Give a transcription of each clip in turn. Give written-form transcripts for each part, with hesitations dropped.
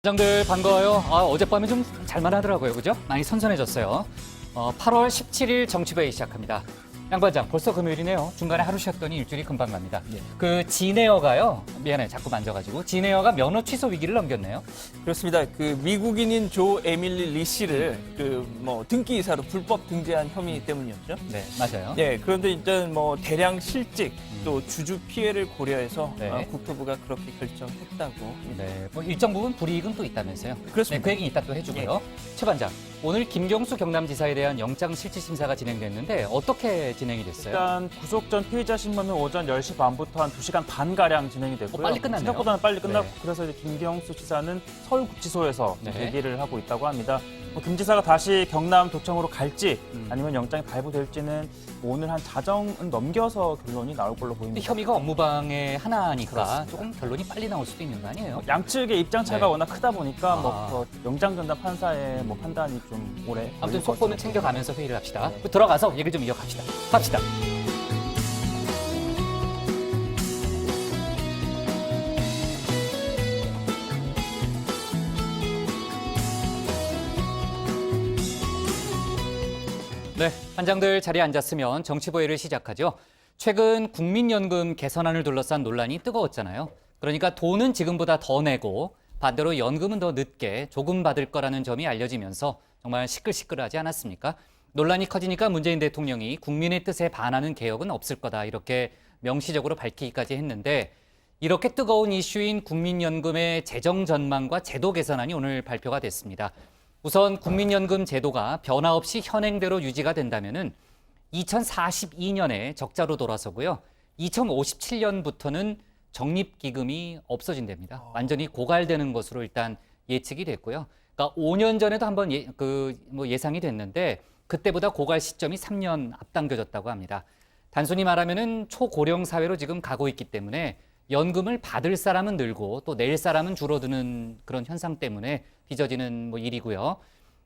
장들 반가워요. 어젯밤에 좀 잘만 하더라고요. 그죠? 많이 선선해졌어요. 8월 17일 정치부회 시작합니다. 양 반장, 벌써 금요일이네요. 중간에 하루 쉬었더니 일주일이 금방 갑니다. 그 진에어가요. 미안해, 자꾸 만져가지고. 진에어가 면허 취소 위기를 넘겼네요. 그렇습니다. 그 미국인인 조 에밀리 리 씨를 등기 이사로 불법 등재한 혐의 때문이었죠. 네, 맞아요. 네, 그런데 일단 대량 실직 또 주주 피해를 고려해서 네. 국토부가 그렇게 결정했다고. 네, 뭐 일정 부분 불이익은 또 있다면서요. 그렇습니다. 네, 그 얘기 이따 또 해주고요. 최 반장, 오늘 김경수 경남지사에 대한 영장 실질 심사가 진행됐는데 어떻게 진행이 됐어요? 일단 구속 전 피의자 신문은 오전 10시 반부터 한 2시간 반가량 진행이 됐고요. 빨리 끝났네요. 생각보다는 빨리 끝났고 네. 그래서 이제 김경수 지사는 서울구치소에서 네. 대기를 하고 있다고 합니다. 김 지사가 다시 경남 도청으로 갈지 아니면 영장이 발부될지는 오늘 한 자정은 넘겨서 결론이 나올 걸로 근데 보입니다. 혐의가 업무방해 하나니까 그렇습니다. 조금 결론이 빨리 나올 수도 있는 거 아니에요? 양측의 입장 차이가 네. 워낙 크다 보니까 아. 영장 전담 판사의 판단이 좀 오래 아무튼 걸릴 것 속보는 같습니다. 챙겨가면서 회의를 합시다. 들어가서 얘기 좀 이어갑시다. 갑시다. 네, 반장들 자리에 앉았으면 정치보회를 시작하죠. 최근 국민연금 개선안을 둘러싼 논란이 뜨거웠잖아요. 그러니까 돈은 지금보다 더 내고 반대로 연금은 더 늦게 조금 받을 거라는 점이 알려지면서 정말 시끌시끌하지 않았습니까? 논란이 커지니까 문재인 대통령이 국민의 뜻에 반하는 개혁은 없을 거다 이렇게 명시적으로 밝히기까지 했는데 이렇게 뜨거운 이슈인 국민연금의 재정 전망과 제도 개선안이 오늘 발표가 됐습니다. 우선 국민연금 제도가 변화 없이 현행대로 유지가 된다면은 2042년에 적자로 돌아서고요. 2057년부터는 적립기금이 없어진답니다. 완전히 고갈되는 것으로 일단 예측이 됐고요. 그러니까 5년 전에도 한번 예상이 됐는데 그때보다 고갈 시점이 3년 앞당겨졌다고 합니다. 단순히 말하면은 초고령 사회로 지금 가고 있기 때문에 연금을 받을 사람은 늘고 또 낼 사람은 줄어드는 그런 현상 때문에 빚어지는 일이고요.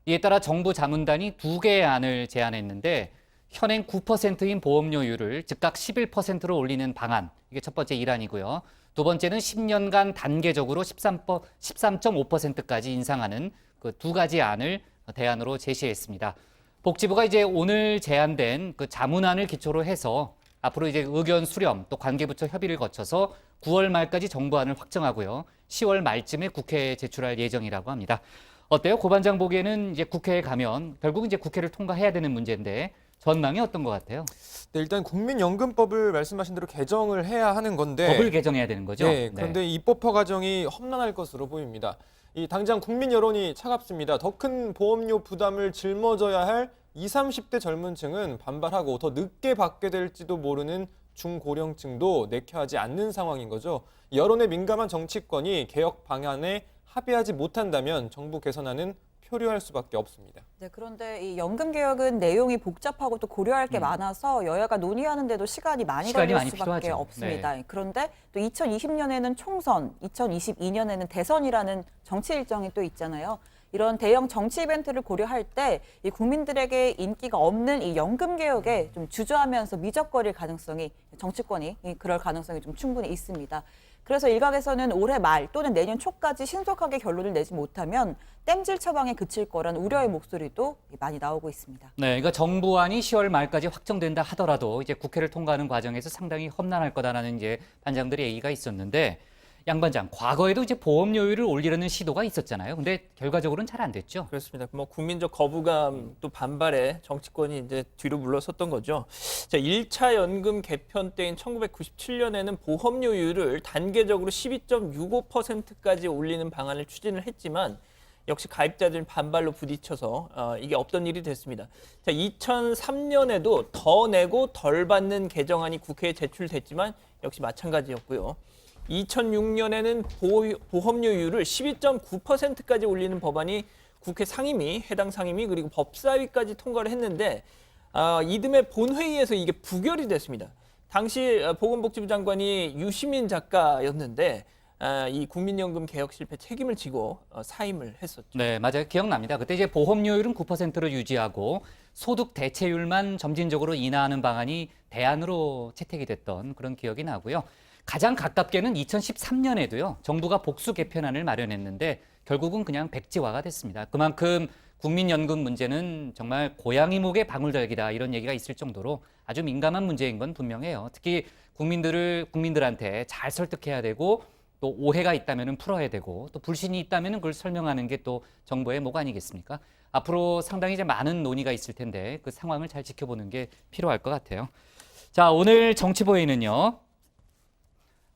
이에 따라 정부 자문단이 2개의 안을 제안했는데 현행 9%인 보험료율을 즉각 11%로 올리는 방안, 이게 첫 번째 일환이고요. 두 번째는 10년간 단계적으로 13.5%까지 인상하는 그 두 가지 안을 대안으로 제시했습니다. 복지부가 이제 오늘 제안된 그 자문안을 기초로 해서 앞으로 이제 의견 수렴 또 관계부처 협의를 거쳐서 9월 말까지 정부안을 확정하고요. 10월 말쯤에 국회에 제출할 예정이라고 합니다. 어때요? 고 반장 보기에는 이제 국회에 가면 결국 이제 국회를 통과해야 되는 문제인데 전망이 어떤 것 같아요? 네, 일단 국민연금법을 말씀하신 대로 개정을 해야 하는 건데 법을 개정해야 되는 거죠? 네, 그런데 입법화 과정이 험난할 것으로 보입니다. 당장 국민 여론이 차갑습니다. 더 큰 보험료 부담을 짊어져야 할 20, 30대 젊은 층은 반발하고 더 늦게 받게 될지도 모르는 중고령층도 내켜하지 않는 상황인 거죠. 여론에 민감한 정치권이 개혁 방안에 합의하지 못한다면 정부 개선안은 표류할 수밖에 없습니다. 네, 그런데 이 연금 개혁은 내용이 복잡하고 또 고려할 게 많아서 여야가 논의하는데도 시간이 많이 걸릴 수밖에 필요하죠. 없습니다. 네. 그런데 또 2020년에는 총선, 2022년에는 대선이라는 정치 일정이 또 있잖아요. 이런 대형 정치 이벤트를 고려할 때 이 국민들에게 인기가 없는 이 연금 개혁에 좀 주저하면서 미적거릴 가능성이 정치권이 그럴 가능성이 좀 충분히 있습니다. 그래서 일각에서는 올해 말 또는 내년 초까지 신속하게 결론을 내지 못하면 땜질 처방에 그칠 거란 우려의 목소리도 많이 나오고 있습니다. 네, 그러니까 정부안이 10월 말까지 확정된다 하더라도 이제 국회를 통과하는 과정에서 상당히 험난할 거다라는 이제 반장들의 얘기가 있었는데 양 반장, 과거에도 이제 보험료율을 올리려는 시도가 있었잖아요. 근데 결과적으로는 잘 안 됐죠. 그렇습니다. 국민적 거부감 또 반발에 정치권이 이제 뒤로 물러섰던 거죠. 자, 1차 연금 개편 때인 1997년에는 보험료율을 단계적으로 12.65%까지 올리는 방안을 추진을 했지만 역시 가입자들 반발로 부딪혀서 이게 없던 일이 됐습니다. 자, 2003년에도 더 내고 덜 받는 개정안이 국회에 제출됐지만 역시 마찬가지였고요. 2006년에는 보험료율을 12.9%까지 올리는 법안이 국회 상임위, 해당 상임위 그리고 법사위까지 통과를 했는데 이듬해 본회의에서 이게 부결이 됐습니다. 당시 보건복지부 장관이 유시민 작가였는데 이 국민연금 개혁 실패 책임을 지고 사임을 했었죠. 네, 맞아요. 기억납니다. 그때 이제 보험료율은 9%로 유지하고 소득 대체율만 점진적으로 인하하는 방안이 대안으로 채택이 됐던 그런 기억이 나고요. 가장 가깝게는 2013년에도요. 정부가 복수 개편안을 마련했는데 결국은 그냥 백지화가 됐습니다. 그만큼 국민연금 문제는 정말 고양이 목에 방울달기다 이런 얘기가 있을 정도로 아주 민감한 문제인 건 분명해요. 특히 국민들한테 잘 설득해야 되고 또 오해가 있다면 풀어야 되고 또 불신이 있다면 그걸 설명하는 게 또 정부의 목 아니겠습니까? 앞으로 상당히 이제 많은 논의가 있을 텐데 그 상황을 잘 지켜보는 게 필요할 것 같아요. 자, 오늘 정치보이는요.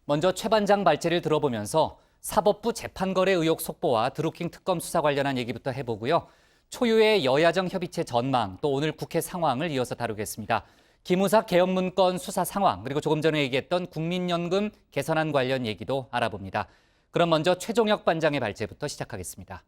먼저 최 반장 발제를 들어보면서 사법부 재판거래 의혹 속보와 드루킹 특검 수사 관련한 얘기부터 해보고요. 초유의 여야정 협의체 전망, 또 오늘 국회 상황을 이어서 다루겠습니다. 기무사 개헌 문건 수사 상황, 그리고 조금 전에 얘기했던 국민연금 개선안 관련 얘기도 알아봅니다. 그럼 먼저 최종혁 반장의 발제부터 시작하겠습니다.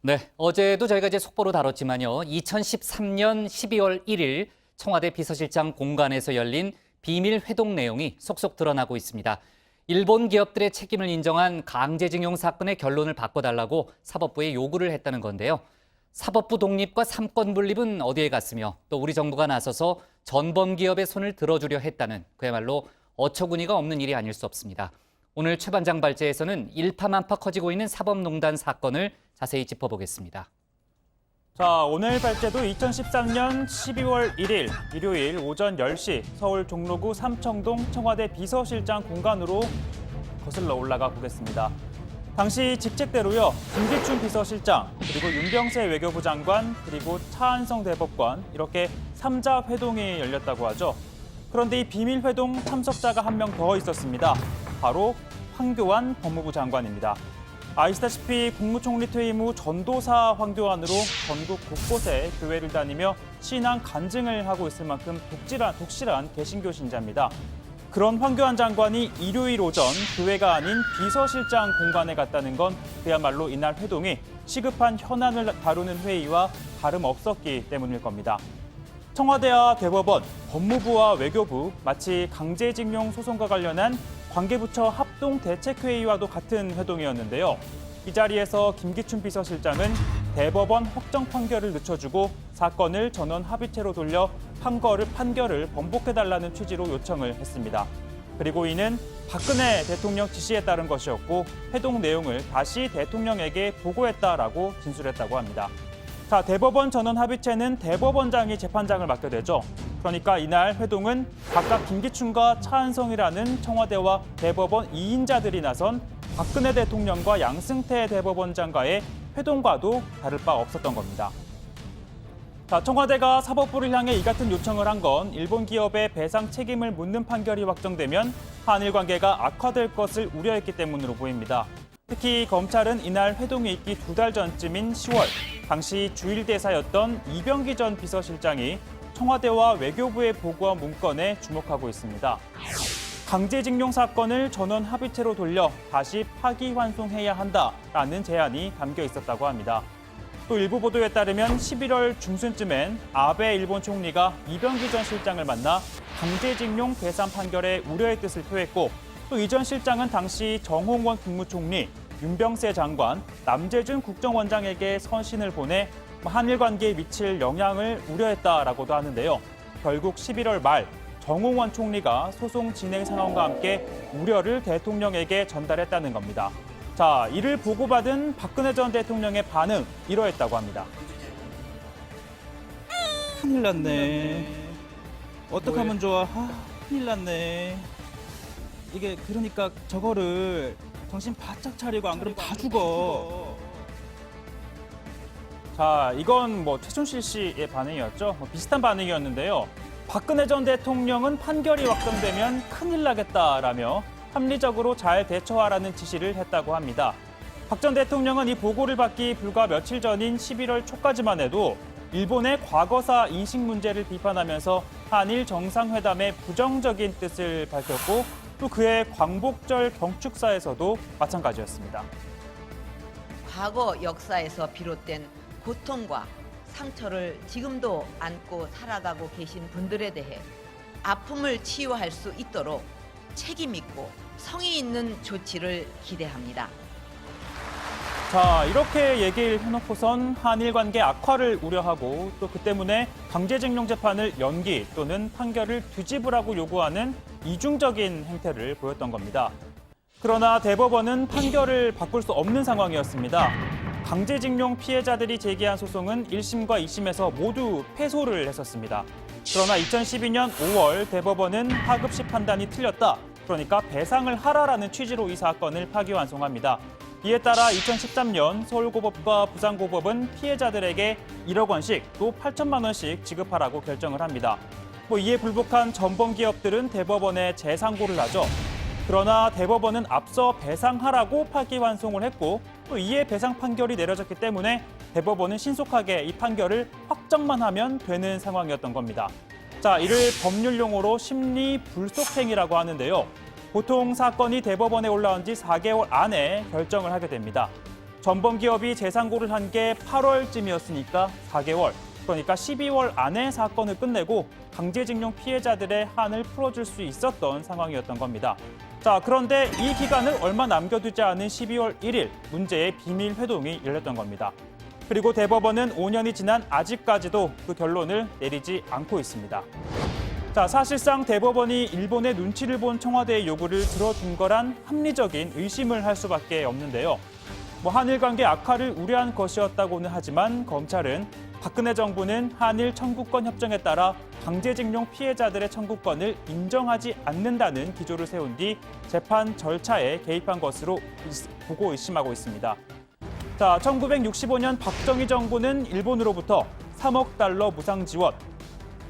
네, 어제도 저희가 이제 속보로 다뤘지만요. 2013년 12월 1일 청와대 비서실장 공간에서 열린 비밀 회동 내용이 속속 드러나고 있습니다. 일본 기업들의 책임을 인정한 강제징용 사건의 결론을 바꿔달라고 사법부에 요구를 했다는 건데요. 사법부 독립과 삼권 분립은 어디에 갔으며 또 우리 정부가 나서서 전범 기업의 손을 들어주려 했다는 그야말로 어처구니가 없는 일이 아닐 수 없습니다. 오늘 최 반장 발제에서는 일파만파 커지고 있는 사법농단 사건을 자세히 짚어보겠습니다. 자, 오늘 발제도 2013년 12월 1일 일요일 오전 10시 서울 종로구 삼청동 청와대 비서실장 공간으로 거슬러 올라가 보겠습니다. 당시 직책대로요. 김기춘 비서실장, 그리고 윤병세 외교부 장관, 그리고 차한성 대법관 이렇게 3자 회동이 열렸다고 하죠. 그런데 이 비밀 회동 참석자가 한 명 더 있었습니다. 바로 황교안 법무부 장관입니다. 아시다시피 국무총리 퇴임 후 전도사 황교안으로 전국 곳곳에 교회를 다니며 신앙 간증을 하고 있을 만큼 독실한 개신교 신자입니다. 그런 황교안 장관이 일요일 오전 교회가 아닌 비서실장 공간에 갔다는 건 그야말로 이날 회동이 시급한 현안을 다루는 회의와 다름없었기 때문일 겁니다. 청와대와 대법원, 법무부와 외교부, 마치 강제징용 소송과 관련한 관계부처 합동대책회의와도 같은 회동이었는데요. 이 자리에서 김기춘 비서실장은 대법원 확정 판결을 늦춰주고 사건을 전원 합의체로 돌려 판결을 번복해달라는 취지로 요청을 했습니다. 그리고 이는 박근혜 대통령 지시에 따른 것이었고 회동 내용을 다시 대통령에게 보고했다라고 진술했다고 합니다. 자, 대법원 전원 합의체는 대법원장이 재판장을 맡게 되죠. 그러니까 이날 회동은 각각 김기춘과 차한성이라는 청와대와 대법원 2인자들이 나선 박근혜 대통령과 양승태 대법원장과의 회동과도 다를 바 없었던 겁니다. 자, 청와대가 사법부를 향해 이 같은 요청을 한 건 일본 기업의 배상 책임을 묻는 판결이 확정되면 한일 관계가 악화될 것을 우려했기 때문으로 보입니다. 특히 검찰은 이날 회동이 있기 2달 전쯤인 10월, 당시 주일대사였던 이병기 전 비서실장이 청와대와 외교부에 보고한 문건에 주목하고 있습니다. 강제징용 사건을 전원 합의체로 돌려 다시 파기환송해야 한다라는 제안이 담겨 있었다고 합니다. 또 일부 보도에 따르면 11월 중순쯤엔 아베 일본 총리가 이병기 전 실장을 만나 강제징용 배상 판결에 우려의 뜻을 표했고 또 이 전 실장은 당시 정홍원 국무총리, 윤병세 장관, 남재준 국정원장에게 서신을 보내 한일 관계에 미칠 영향을 우려했다라고도 하는데요. 결국 11월 말 정홍원 총리가 소송 진행 상황과 함께 우려를 대통령에게 전달했다는 겁니다. 자, 이를 보고받은 박근혜 전 대통령의 반응 이러했다고 합니다. 큰일 났네. 어떡하면 좋아? 큰일 났네. 이게 그러니까 저거를 정신 바짝 차리고 안 그러면 다 죽어. 자, 이건 최순실 씨의 반응이었죠. 비슷한 반응이었는데요. 박근혜 전 대통령은 판결이 확정되면 큰일 나겠다라며 합리적으로 잘 대처하라는 지시를 했다고 합니다. 박 전 대통령은 이 보고를 받기 불과 며칠 전인 11월 초까지만 해도 일본의 과거사 인식 문제를 비판하면서 한일 정상회담의 부정적인 뜻을 밝혔고 또 그의 광복절 경축사에서도 마찬가지였습니다. 과거 역사에서 비롯된 고통과 상처를 지금도 안고 살아가고 계신 분들에 대해 아픔을 치유할 수 있도록 책임 있고 성의 있는 조치를 기대합니다. 자, 이렇게 얘기를 해놓고선 한일 관계 악화를 우려하고 또 그 때문에 강제징용 재판을 연기 또는 판결을 뒤집으라고 요구하는 이중적인 행태를 보였던 겁니다. 그러나 대법원은 판결을 바꿀 수 없는 상황이었습니다. 강제징용 피해자들이 제기한 소송은 1심과 2심에서 모두 패소를 했었습니다. 그러나 2012년 5월 대법원은 하급식 판단이 틀렸다. 그러니까 배상을 하라라는 취지로 이 사건을 파기환송합니다. 이에 따라 2013년 서울고법과 부산고법은 피해자들에게 1억 원씩 또 8천만 원씩 지급하라고 결정을 합니다. 이에 불복한 전범기업들은 대법원에 재상고를 하죠. 그러나 대법원은 앞서 배상하라고 파기환송을 했고 또 이에 배상 판결이 내려졌기 때문에 대법원은 신속하게 이 판결을 확정만 하면 되는 상황이었던 겁니다. 자, 이를 법률 용어로 심리 불속행이라고 하는데요. 보통 사건이 대법원에 올라온 지 4개월 안에 결정을 하게 됩니다. 전범기업이 재상고를 한 게 8월쯤이었으니까 4개월, 그러니까 12월 안에 사건을 끝내고 강제징용 피해자들의 한을 풀어줄 수 있었던 상황이었던 겁니다. 자, 그런데 이 기간을 얼마 남겨두지 않은 12월 1일 문제의 비밀 회동이 열렸던 겁니다. 그리고 대법원은 5년이 지난 아직까지도 그 결론을 내리지 않고 있습니다. 자, 사실상 대법원이 일본의 눈치를 본 청와대의 요구를 들어준 거란 합리적인 의심을 할 수밖에 없는데요. 한일 관계 악화를 우려한 것이었다고는 하지만 검찰은 박근혜 정부는 한일 청구권 협정에 따라 강제징용 피해자들의 청구권을 인정하지 않는다는 기조를 세운 뒤 재판 절차에 개입한 것으로 보고 의심하고 있습니다. 자, 1965년 박정희 정부는 일본으로부터 3억 달러 무상 지원,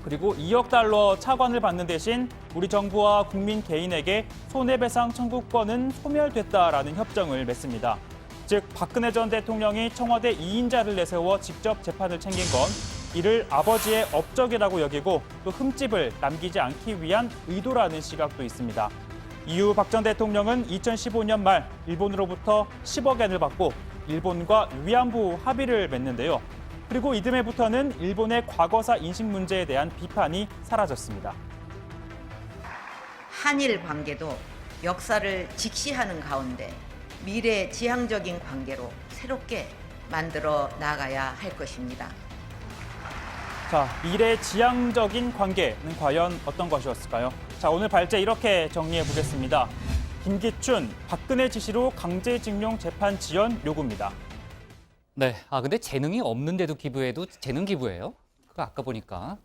그리고 2억 달러 차관을 받는 대신 우리 정부와 국민 개인에게 손해배상 청구권은 소멸됐다라는 협정을 맺습니다. 즉, 박근혜 전 대통령이 청와대 2인자를 내세워 직접 재판을 챙긴 건 이를 아버지의 업적이라고 여기고 또 흠집을 남기지 않기 위한 의도라는 시각도 있습니다. 이후 박 전 대통령은 2015년 말 일본으로부터 10억 엔을 받고 일본과 위안부 합의를 맺는데요. 그리고 이듬해부터는 일본의 과거사 인식 문제에 대한 비판이 사라졌습니다. 한일 관계도 역사를 직시하는 가운데 미래 지향적인 관계로 새롭게 만들어 나가야 할 것입니다. 자, 미래 지향적인 관계는 과연 어떤 것이었을까요? 자, 오늘 발제 이렇게 정리해 보겠습니다. 김기춘, 박근혜 지시로 강제징용 재판 지연 요구입니다. 네. 근데 재능이 없는데도 기부해도 재능 기부예요? 그거 아까 보니까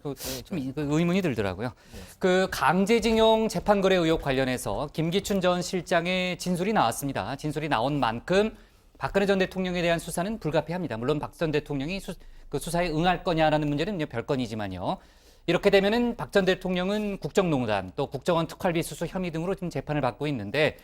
좀 의문이 들더라고요. 그 강제징용 재판거래 의혹 관련해서 김기춘 전 실장의 진술이 나왔습니다. 진술이 나온 만큼 박근혜 전 대통령에 대한 수사는 불가피합니다. 물론 박 전 대통령이 수사에 응할 거냐라는 문제는 별건이지만요. 이렇게 되면은 박 전 대통령은 국정농단 또 국정원 특활비 수수 혐의 등으로 지금 재판을 받고 있는데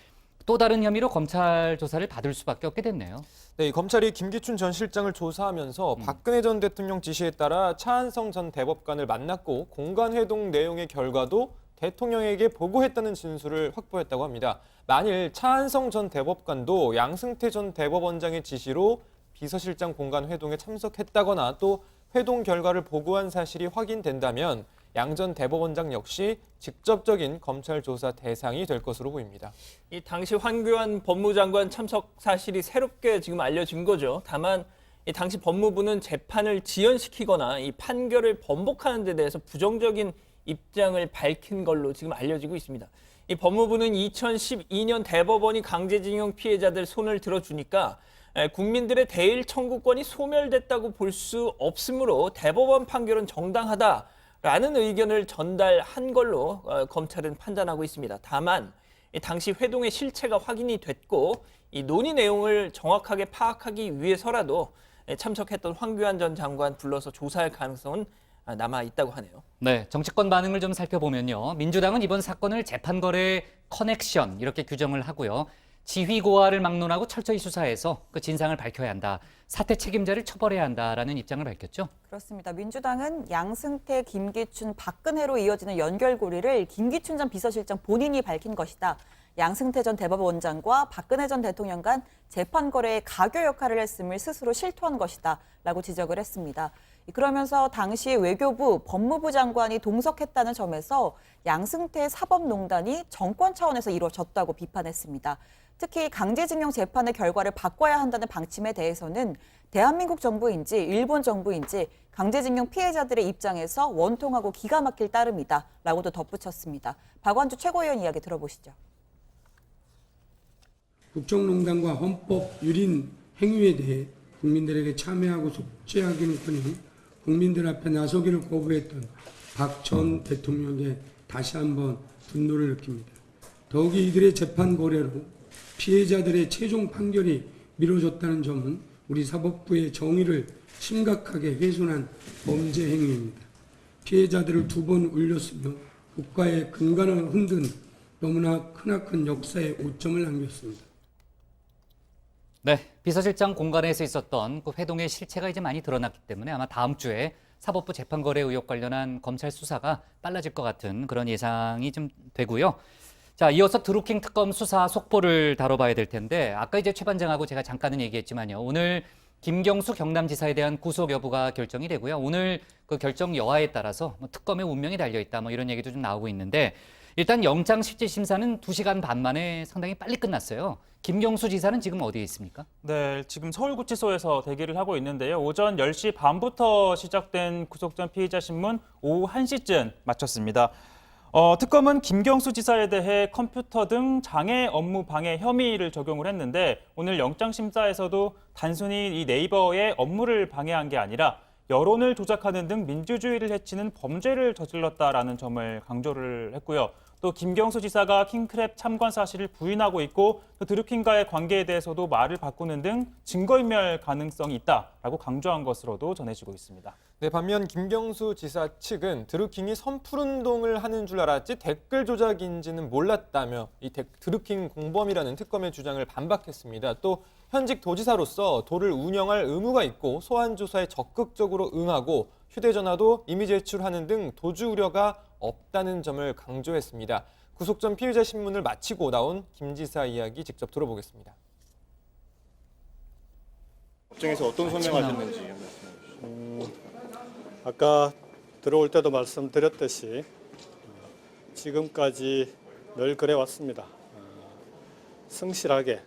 또 다른 혐의로 검찰 조사를 받을 수밖에 없게 됐네요. 네, 검찰이 김기춘 전 실장을 조사하면서 박근혜 전 대통령 지시에 따라 차한성 전 대법관을 만났고 공간회동 내용의 결과도 대통령에게 보고했다는 진술을 확보했다고 합니다. 만일 차한성 전 대법관도 양승태 전 대법원장의 지시로 비서실장 공간회동에 참석했다거나 또 회동 결과를 보고한 사실이 확인된다면 양 전 대법원장 역시 직접적인 검찰 조사 대상이 될 것으로 보입니다. 이 당시 황교안 법무장관 참석 사실이 새롭게 지금 알려진 거죠. 다만 이 당시 법무부는 재판을 지연시키거나 이 판결을 번복하는 데 대해서 부정적인 입장을 밝힌 걸로 지금 알려지고 있습니다. 이 법무부는 2012년 대법원이 강제징용 피해자들 손을 들어주니까 국민들의 대일 청구권이 소멸됐다고 볼 수 없으므로 대법원 판결은 정당하다라는 의견을 전달한 걸로 검찰은 판단하고 있습니다. 다만 당시 회동의 실체가 확인이 됐고 이 논의 내용을 정확하게 파악하기 위해서라도 참석했던 황교안 전 장관 불러서 조사할 가능성은 남아 있다고 하네요. 네, 정치권 반응을 좀 살펴보면요. 민주당은 이번 사건을 재판거래 커넥션 이렇게 규정을 하고요. 지휘 고하를 막론하고 철저히 수사해서 그 진상을 밝혀야 한다. 사태 책임자를 처벌해야 한다라는 입장을 밝혔죠. 그렇습니다. 민주당은 양승태, 김기춘, 박근혜로 이어지는 연결고리를 김기춘 전 비서실장 본인이 밝힌 것이다. 양승태 전 대법원장과 박근혜 전 대통령 간 재판 거래에 가교 역할을 했음을 스스로 실토한 것이다 라고 지적을 했습니다. 그러면서 당시 외교부, 법무부 장관이 동석했다는 점에서 양승태 사법농단이 정권 차원에서 이루어졌다고 비판했습니다. 특히 강제징용 재판의 결과를 바꿔야 한다는 방침에 대해서는 대한민국 정부인지 일본 정부인지 강제징용 피해자들의 입장에서 원통하고 기가 막힐 따름이다 라고도 덧붙였습니다. 박완주 최고위원 이야기 들어보시죠. 국정농단과 헌법 유린 행위에 대해 국민들에게 참여하고 속죄하기는커녕 국민들 앞에 나서기를 거부했던 박 전 대통령에게 다시 한번 분노를 느낍니다. 더욱이 이들의 재판 고래로 피해자들의 최종 판결이 미뤄졌다는 점은 우리 사법부의 정의를 심각하게 훼손한 범죄 행위입니다. 피해자들을 2번 울렸으며 국가의 근간을 흔든 너무나 크나큰 역사의 오점을 남겼습니다. 네, 비서실장 공간에서 있었던 그 회동의 실체가 이제 많이 드러났기 때문에 아마 다음 주에 사법부 재판거래 의혹 관련한 검찰 수사가 빨라질 것 같은 그런 예상이 좀 되고요. 자, 이어서 드루킹 특검 수사 속보를 다뤄봐야 될 텐데 아까 이제 최 반장하고 제가 잠깐은 얘기했지만요. 오늘 김경수 경남지사에 대한 구속 여부가 결정이 되고요. 오늘 그 결정 여하에 따라서 뭐 특검의 운명이 달려있다 뭐 이런 얘기도 좀 나오고 있는데 일단 영장 실질 심사는 2시간 반 만에 상당히 빨리 끝났어요. 김경수 지사는 지금 어디에 있습니까? 네, 지금 서울구치소에서 대기를 하고 있는데요. 오전 10시 반부터 시작된 구속 전 피의자 신문 오후 1시쯤 마쳤습니다. 특검은 김경수 지사에 대해 컴퓨터 등 장애 업무 방해 혐의를 적용을 했는데 오늘 영장심사에서도 단순히 이 네이버의 업무를 방해한 게 아니라 여론을 조작하는 등 민주주의를 해치는 범죄를 저질렀다라는 점을 강조를 했고요. 또 김경수 지사가 킹크랩 참관 사실을 부인하고 있고 또 드루킹과의 관계에 대해서도 말을 바꾸는 등 증거인멸 가능성이 있다라고 강조한 것으로도 전해지고 있습니다. 네, 반면 김경수 지사 측은 드루킹이 선풀운동을 하는 줄 알았지 댓글 조작인지는 몰랐다며 이 드루킹 공범이라는 특검의 주장을 반박했습니다. 또 현직 도지사로서 도를 운영할 의무가 있고 소환 조사에 적극적으로 응하고 휴대전화도 이미 제출하는 등 도주 우려가 없다는 점을 강조했습니다. 구속 전 피의자 신문을 마치고 나온 김 지사 이야기 직접 들어보겠습니다. 법정에서 어떤 소명하셨는지 아까 들어올 때도 말씀드렸듯이 지금까지 늘 그래왔습니다. 성실하게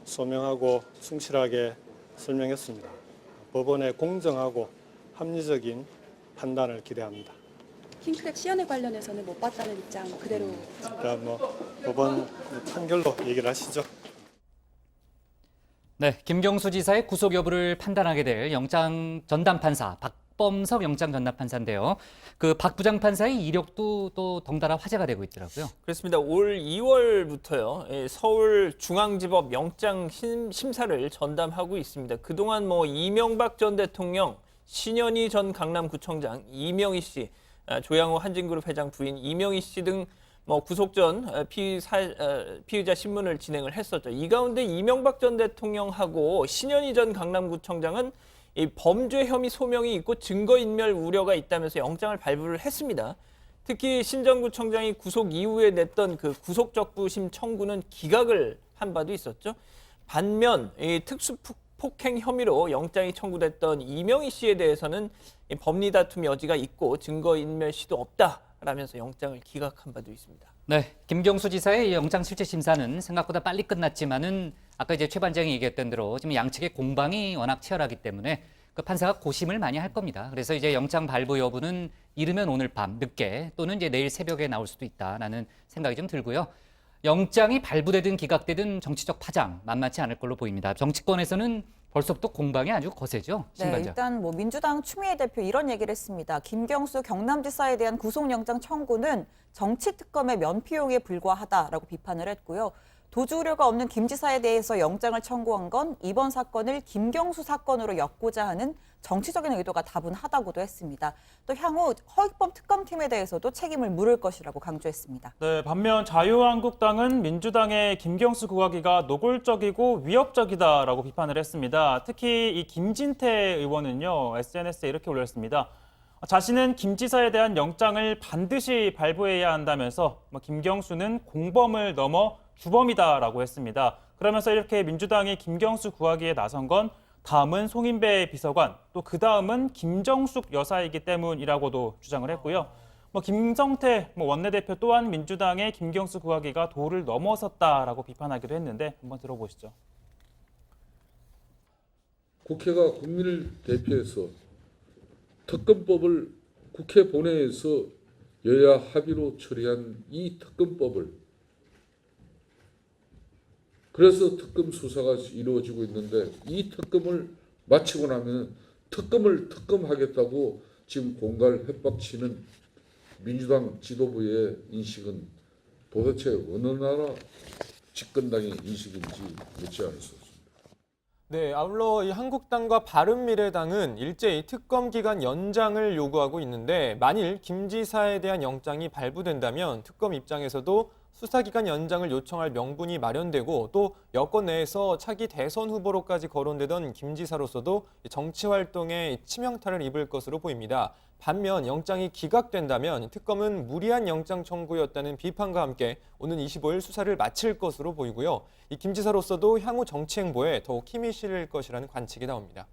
소명하고 충실하게 설명했습니다. 법원의 공정하고 합리적인 판단을 기대합니다. 킹크랩 시연에 관련해서는 못 봤다는 입장 그대로. 일단 법원 판결로 얘기를 하시죠. 네, 김경수 지사의 구속 여부를 판단하게 될 영장 전담 판사 박범석 영장 전담 판사인데요. 그 박 부장판사의 이력도 또 덩달아 화제가 되고 있더라고요. 그렇습니다. 올 2월부터요. 서울중앙지법 영장 심사를 전담하고 있습니다. 그동안 이명박 전 대통령, 신현희 전 강남구청장, 이명희 씨, 조양호 한진그룹 회장 부인 이명희 씨 등 구속 전 피의자 신문을 진행을 했었죠. 이 가운데 이명박 전 대통령하고 신현희 전 강남구청장은 이 범죄 혐의 소명이 있고 증거인멸 우려가 있다면서 영장을 발부를 했습니다. 특히 신 전 구청장이 구속 이후에 냈던 그 구속적부심 청구는 기각을 한 바도 있었죠. 반면 이 특수폭행 혐의로 영장이 청구됐던 이명희 씨에 대해서는 법리 다툼 여지가 있고 증거인멸 시도 없다라면서 영장을 기각한 바도 있습니다. 네, 김경수 지사의 영장 실질 심사는 생각보다 빨리 끝났지만은 아까 이제 최 반장이 얘기했던 대로 지금 양측의 공방이 워낙 치열하기 때문에 그 판사가 고심을 많이 할 겁니다. 그래서 이제 영장 발부 여부는 이르면 오늘 밤 늦게 또는 이제 내일 새벽에 나올 수도 있다라는 생각이 좀 들고요. 영장이 발부되든 기각되든 정치적 파장 만만치 않을 걸로 보입니다. 정치권에서는 벌써부터 공방이 아주 거세죠. 신 네, 반장. 일단 민주당 추미애 대표 이런 얘기를 했습니다. 김경수 경남지사에 대한 구속영장 청구는 정치특검의 면피용에 불과하다라고 비판을 했고요. 도주 우려가 없는 김 지사에 대해서 영장을 청구한 건 이번 사건을 김경수 사건으로 엮고자 하는 정치적인 의도가 다분하다고도 했습니다. 또 향후 허익범 특검팀에 대해서도 책임을 물을 것이라고 강조했습니다. 네, 반면 자유한국당은 민주당의 김경수 구하기가 노골적이고 위협적이다라고 비판을 했습니다. 특히 이 김진태 의원은요, SNS에 이렇게 올렸습니다. 자신은 김 지사에 대한 영장을 반드시 발부해야 한다면서 김경수는 공범을 넘어 주범이다라고 했습니다. 그러면서 이렇게 민주당이 김경수 구하기에 나선 건 다음은 송인배 비서관, 또 그 다음은 김정숙 여사이기 때문이라고도 주장을 했고요. 김성태 원내대표 또한 민주당의 김경수 구하기가 도를 넘어섰다라고 비판하기도 했는데 한번 들어보시죠. 국회가 국민을 대표해서 특검법을 국회 본회의에서 여야 합의로 처리한 이 특검법을, 그래서 특검 수사가 이루어지고 있는데, 이 특검을 마치고 나면 특검을 특검하겠다고 지금 공갈 협박치는 민주당 지도부의 인식은 도대체 어느 나라 집권당의 인식인지 묻지 않을 수 없습니다. 네, 아울러 이 한국당과 바른미래당은 일제히 특검 기간 연장을 요구하고 있는데, 만일 김 지사에 대한 영장이 발부된다면 특검 입장에서도 수사기간 연장을 요청할 명분이 마련되고, 또 여권 내에서 차기 대선 후보로까지 거론되던 김 지사로서도 정치 활동에 치명타를 입을 것으로 보입니다. 반면 영장이 기각된다면 특검은 무리한 영장 청구였다는 비판과 함께 오는 25일 수사를 마칠 것으로 보이고요. 이 김 지사로서도 향후 정치 행보에 더욱 힘이 실릴 것이라는 관측이 나옵니다.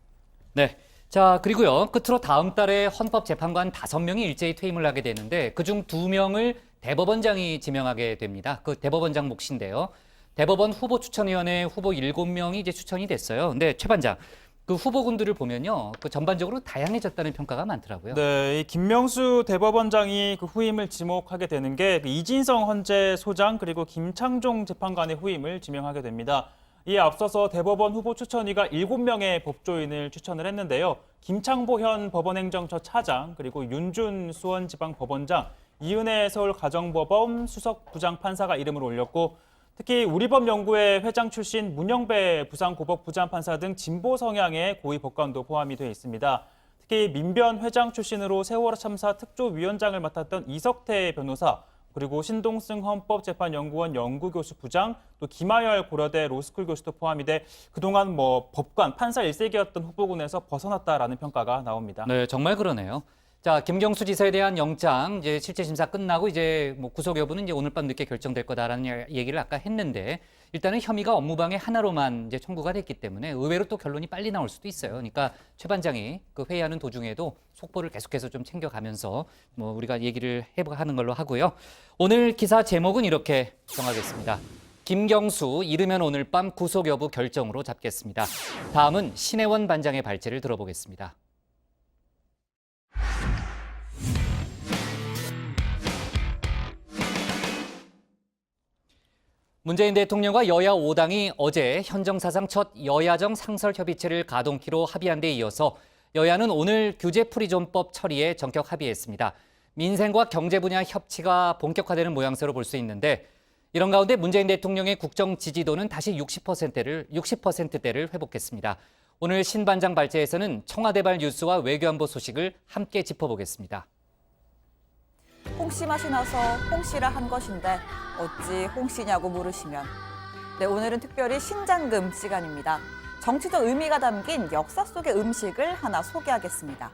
네. 자, 그리고요. 끝으로 다음 달에 헌법재판관 5명이 일제히 퇴임을 하게 되는데, 그중 2명을 대법원장이 지명하게 됩니다. 그 대법원장 몫인데요. 대법원 후보추천위원회 후보 7명이 이제 추천이 됐어요. 근데 최 반장, 그 후보군들을 보면요, 그 전반적으로 다양해졌다는 평가가 많더라고요. 네, 이 김명수 대법원장이 그 후임을 지목하게 되는 게 이진성 헌재 소장 그리고 김창종 재판관의 후임을 지명하게 됩니다. 이에 앞서서 대법원 후보 추천위가 7명의 법조인을 추천을 했는데요. 김창보 현 법원행정처 차장, 그리고 윤준 수원지방법원장, 이은혜 서울가정법원 수석 부장판사가 이름을 올렸고, 특히 우리법연구회 회장 출신 문영배 부산고법 부장판사 등 진보 성향의 고위 법관도 포함이 되어 있습니다. 특히 민변 회장 출신으로 세월호 참사 특조위원장을 맡았던 이석태 변호사, 그리고 신동승 헌법재판연구원 연구교수 부장, 또 김하열 고려대 로스쿨 교수도 포함이 돼 그동안 법관, 판사 일색이었던 후보군에서 벗어났다라는 평가가 나옵니다. 네, 정말 그러네요. 자, 김경수 지사에 대한 영장 이제 실제 심사 끝나고 이제 구속 여부는 이제 오늘 밤 늦게 결정될 거다라는 얘기를 아까 했는데, 일단은 혐의가 업무방해 하나로만 이제 청구가 됐기 때문에 의외로 또 결론이 빨리 나올 수도 있어요. 그러니까 최 반장이 그 회의하는 도중에도 속보를 계속해서 좀 챙겨가면서 우리가 얘기를 해보는 걸로 하고요. 오늘 기사 제목은 이렇게 정하겠습니다. 김경수 이르면 오늘 밤 구속 여부 결정으로 잡겠습니다. 다음은 신혜원 반장의 발제를 들어보겠습니다. 문재인 대통령과 여야 5당이 어제 현정사상 첫 여야정 상설협의체를 가동키로 합의한 데 이어서 여야는 오늘 규제풀이존법 처리에 전격 합의했습니다. 민생과 경제 분야 협치가 본격화되는 모양새로 볼 수 있는데, 이런 가운데 문재인 대통령의 국정 지지도는 다시 60%대를 회복했습니다. 오늘 신 반장 발제에서는 청와대발 뉴스와 외교안보 소식을 함께 짚어보겠습니다. 홍씨 맛이 나서 홍씨라 한 것인데 어찌 홍씨냐고 물으시면, 네, 오늘은 특별히 신장금 시간입니다. 정치적 의미가 담긴 역사 속의 음식을 하나 소개하겠습니다.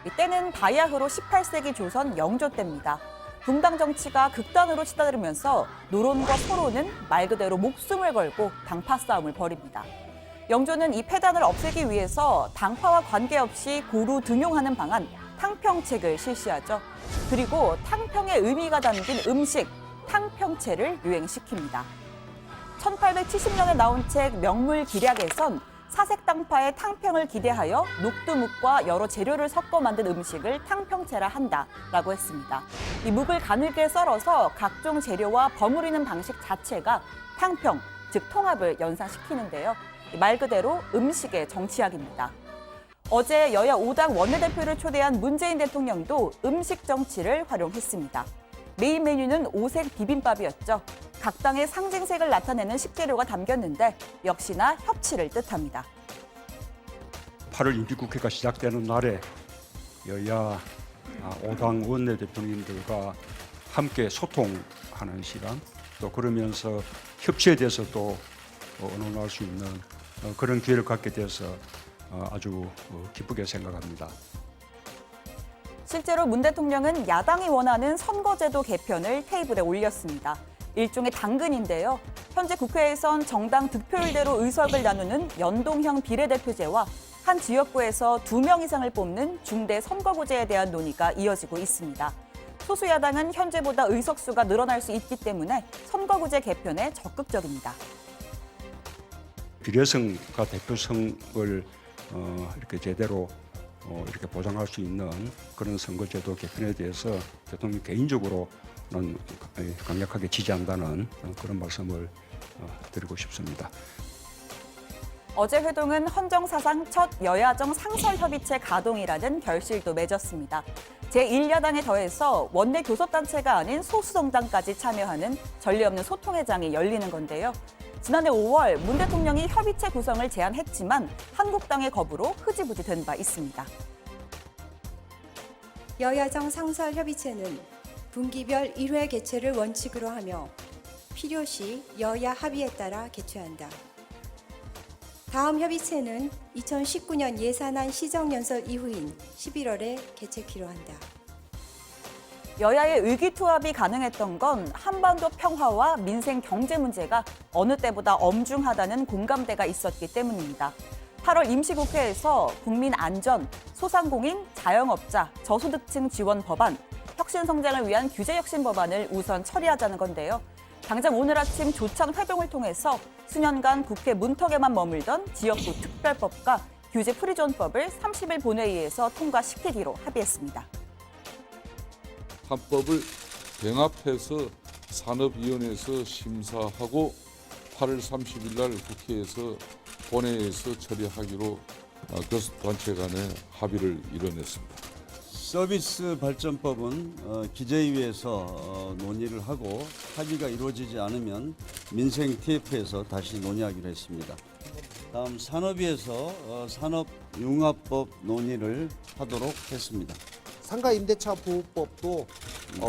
이때는 바야흐로 18세기 조선 영조 때입니다. 분당 정치가 극단으로 치달으면서 노론과 서로는 말 그대로 목숨을 걸고 당파 싸움을 벌입니다. 영조는 이 폐단을 없애기 위해서 당파와 관계없이 고루 등용하는 방안 탕평책을 실시하죠. 그리고 탕평의 의미가 담긴 음식 탕평채를 유행시킵니다. 1870년에 나온 책 명물기략에선 사색당파의 탕평을 기대하여 녹두묵과 여러 재료를 섞어 만든 음식을 탕평채라 한다라고 했습니다. 이 묵을 가늘게 썰어서 각종 재료와 버무리는 방식 자체가 탕평, 즉 통합을 연상시키는데요. 말 그대로 음식의 정치학입니다. 어제 여야 5당 원내대표를 초대한 문재인 대통령도 음식 정치를 활용했습니다. 메인 메뉴는 오색 비빔밥이었죠. 각 당의 상징색을 나타내는 식재료가 담겼는데 역시나 협치를 뜻합니다. 8월 임시국회가 시작되는 날에 여야 5당 원내대표님들과 함께 소통하는 시간, 또 그러면서 협치에 대해서 또 의논할 수 있는 그런 기회를 갖게 돼서 아주 기쁘게 생각합니다. 실제로 문 대통령은 야당이 원하는 선거제도 개편을 테이블에 올렸습니다. 일종의 당근인데요. 현재 국회에선 정당 득표율대로 의석을 나누는 연동형 비례대표제와 한 지역구에서 2명 이상을 뽑는 중대 선거구제에 대한 논의가 이어지고 있습니다. 소수 야당은 현재보다 의석수가 늘어날 수 있기 때문에 선거구제 개편에 적극적입니다. 비례성과 대표성을 이렇게 제대로 이렇게 보장할 수 있는 그런 선거제도 개편에 대해서 대통령 개인적으로는 강력하게 지지한다는 그런 말씀을 드리고 싶습니다. 어제 회동은 헌정사상 첫 여야정 상설협의체 가동이라는 결실도 맺었습니다. 제1야당에 더해서 원내 교섭단체가 아닌 소수정당까지 참여하는 전례 없는 소통회장이 열리는 건데요. 지난해 5월 문 대통령이 협의체 구성을 제안했지만 한국당의 거부로 흐지부지 된 바 있습니다. 여야정 상설협의체는 분기별 1회 개최를 원칙으로 하며 필요시 여야 합의에 따라 개최한다. 다음 협의체는 2019년 예산안 시정연설 이후인 11월에 개최키로 한다. 여야의 의기투합이 가능했던 건 한반도 평화와 민생 경제 문제가 어느 때보다 엄중하다는 공감대가 있었기 때문입니다. 8월 임시국회에서 국민 안전, 소상공인, 자영업자, 저소득층 지원 법안, 혁신 성장을 위한 규제 혁신 법안을 우선 처리하자는 건데요. 당장 오늘 아침 조찬 회동을 통해서 수년간 국회 문턱에만 머물던 지역구 특별법과 규제 프리존법을 30일 본회의에서 통과시키기로 합의했습니다. 합법을 병합해서 산업위원회에서 심사하고 8월 30일 날 국회에서 본회의에서 처리하기로 교섭단체 간의 합의를 이뤄냈습니다. 서비스 발전법은 기재위에서 논의를 하고 합의가 이루어지지 않으면 민생 TF에서 다시 논의하기로 했습니다. 다음 산업위에서 산업융합법 논의를 하도록 했습니다. 상가 임대차 보호법도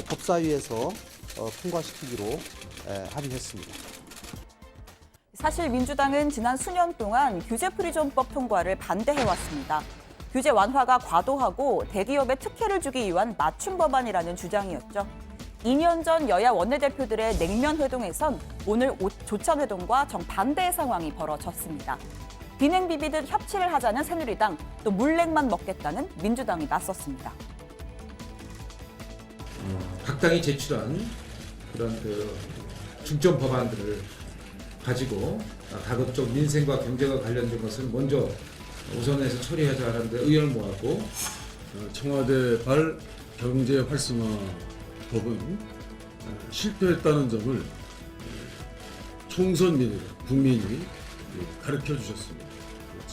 법사위에서 통과시키기로 합의했습니다. 사실 민주당은 지난 수년 동안 규제 프리존법 통과를 반대해왔습니다. 규제 완화가 과도하고 대기업에 특혜를 주기 위한 맞춤 법안이라는 주장이었죠. 2년 전 여야 원내대표들의 냉면 회동에선 오늘 조찬 회동과 정반대의 상황이 벌어졌습니다. 비냉 비비듯 협치를 하자는 새누리당, 또 물냉만 먹겠다는 민주당이 나섰습니다. 각 당이 제출한 그런 중점 법안들을 가지고 가급적 민생과 경제가 관련된 것을 먼저 우선해서 처리하자는 데 의견을 모았고, 청와대 발 경제 활성화 법은 실패했다는 점을 총선 민의로 국민이 가르쳐 주셨습니다.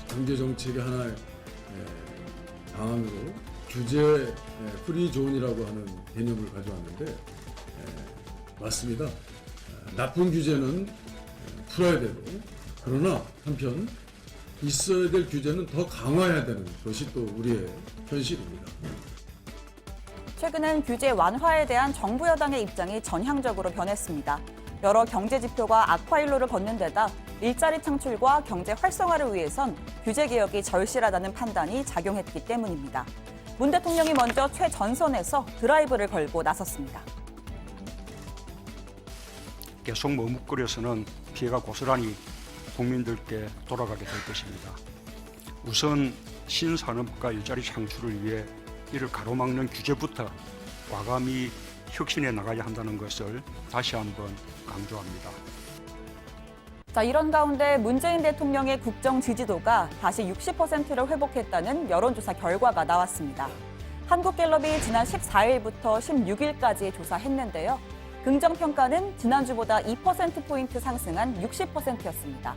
경제 정책의 하나의 방안으로 규제 프리존이라고 하는 개념을 가져왔는데 맞습니다. 나쁜 규제는 풀어야 되고, 그러나 한편 있어야 될 규제는 더 강화해야 되는 것이 또 우리의 현실입니다. 최근엔 규제 완화에 대한 정부 여당의 입장이 전향적으로 변했습니다. 여러 경제 지표가 악화일로를 걷는 데다 일자리 창출과 경제 활성화를 위해선 규제 개혁이 절실하다는 판단이 작용했기 때문입니다. 문 대통령이 먼저 최전선에서 드라이브를 걸고 나섰습니다. 계속 머뭇거려서는 피해가 고스란히 국민들께 돌아가게 될 것입니다. 우선 신산업과 일자리 창출을 위해 이를 가로막는 규제부터 과감히 혁신해 나가야 한다는 것을 다시 한번 강조합니다. 자, 이런 가운데 문재인 대통령의 국정 지지도가 다시 60%를 회복했다는 여론조사 결과가 나왔습니다. 한국갤럽이 지난 14일부터 16일까지 조사했는데요. 긍정평가는 지난주보다 2%포인트 상승한 60%였습니다.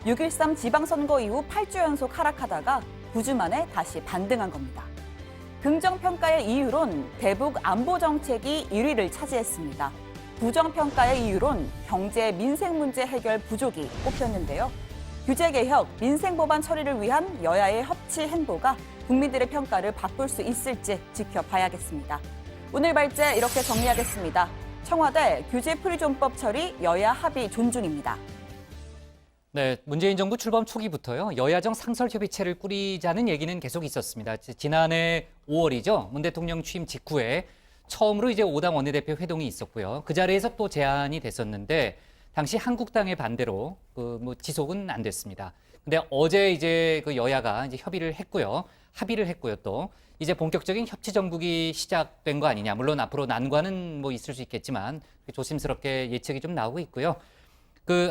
6.13 지방선거 이후 8주 연속 하락하다가 9주 만에 다시 반등한 겁니다. 긍정평가의 이유론 대북 안보 정책이 1위를 차지했습니다. 부정평가의 이유론 경제 민생 문제 해결 부족이 꼽혔는데요. 규제개혁, 민생법안 처리를 위한 여야의 협치 행보가 국민들의 평가를 바꿀 수 있을지 지켜봐야겠습니다. 오늘 발제 이렇게 정리하겠습니다. 청와대 규제 프리존법 처리 여야 합의 존중입니다. 네, 문재인 정부 출범 초기부터요. 여야정 상설협의체를 꾸리자는 얘기는 계속 있었습니다. 지난해 5월이죠. 문 대통령 취임 직후에 처음으로 이제 5당 원내대표 회동이 있었고요. 그 자리에서 또 제안이 됐었는데 당시 한국당의 반대로 지속은 안 됐습니다. 근데 어제 이제 그 여야가 이제 합의를 했고요. 또 이제 본격적인 협치 정국이 시작된 거 아니냐. 물론 앞으로 난관은 뭐 있을 수 있겠지만 조심스럽게 예측이 좀 나오고 있고요.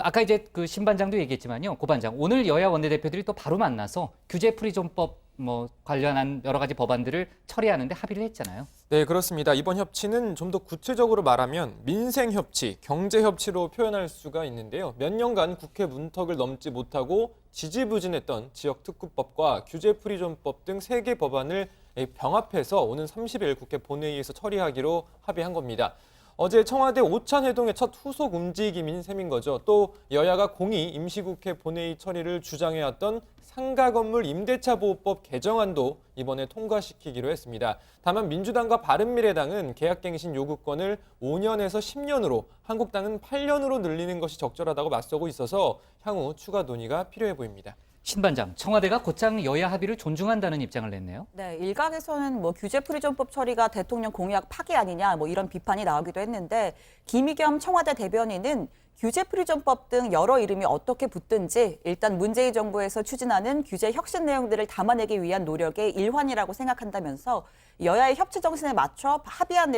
아까 이제 신반장도 얘기했지만요. 고반장, 오늘 여야 원내대표들이 또 바로 만나서 규제 프리존법 관련한 여러 가지 법안들을 처리하는데 합의를 했잖아요. 네, 그렇습니다. 이번 협치는 좀 더 구체적으로 말하면 민생협치, 경제협치로 표현할 수가 있는데요. 몇 년간 국회 문턱을 넘지 못하고 지지부진했던 지역특구법과 규제프리존법 등 3개 법안을 병합해서 오는 30일 국회 본회의에서 처리하기로 합의한 겁니다. 어제 청와대 오찬회동의 첫 후속 움직임인 셈인 거죠. 또 여야가 공히 임시국회 본회의 처리를 주장해왔던 상가건물 임대차보호법 개정안도 이번에 통과시키기로 했습니다. 다만 민주당과 바른미래당은 계약갱신 요구권을 5년에서 10년으로, 한국당은 8년으로 늘리는 것이 적절하다고 맞서고 있어서 향후 추가 논의가 필요해 보입니다. 신반장, 청와대가 곧장 여야 합의를 존중한다는 입장을 냈네요. 네, 일각에서는 규제 프리존법 처리가 대통령 공약 파기 아니냐 이런 비판이 나오기도 했는데 김의겸 청와대 대변인은 규제 프리존법 등 여러 이름이 어떻게 붙든지 일단 문재인 정부에서 추진하는 규제 혁신 내용들을 담아내기 위한 노력의 일환이라고 생각한다면서 여야의 협치 정신에 맞춰 합의한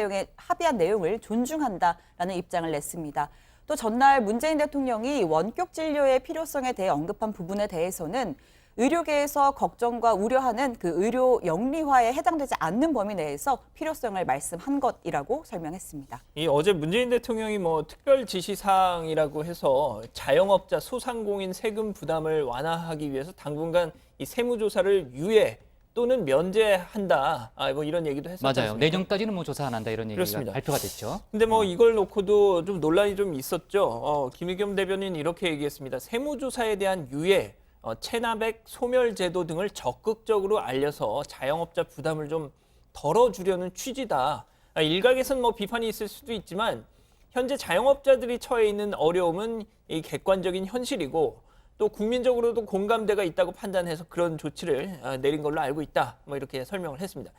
내용을 존중한다라는 입장을 냈습니다. 또 전날 문재인 대통령이 원격 진료의 필요성에 대해 언급한 부분에 대해서는 의료계에서 걱정과 우려하는 의료 영리화에 해당되지 않는 범위 내에서 필요성을 말씀한 것이라고 설명했습니다. 어제 문재인 대통령이 특별 지시사항이라고 해서 자영업자 소상공인 세금 부담을 완화하기 위해서 당분간 이 세무조사를 유예 또는 면제한다. 이런 얘기도 했었죠. 맞아요. 내년까지는 조사 안 한다 이런 얘기가 그렇습니다. 발표가 됐죠. 근데 이걸 놓고도 좀 논란이 좀 있었죠. 김의겸 대변인 이렇게 얘기했습니다. 세무조사에 대한 유예, 체납액 소멸 제도 등을 적극적으로 알려서 자영업자 부담을 좀 덜어주려는 취지다. 일각에서는 비판이 있을 수도 있지만 현재 자영업자들이 처해 있는 어려움은 이 객관적인 현실이고 또 국민적으로도 공감대가 있다고 판단해서 그런 조치를 내린 걸로 알고 있다. 이렇게 설명을 했습니다.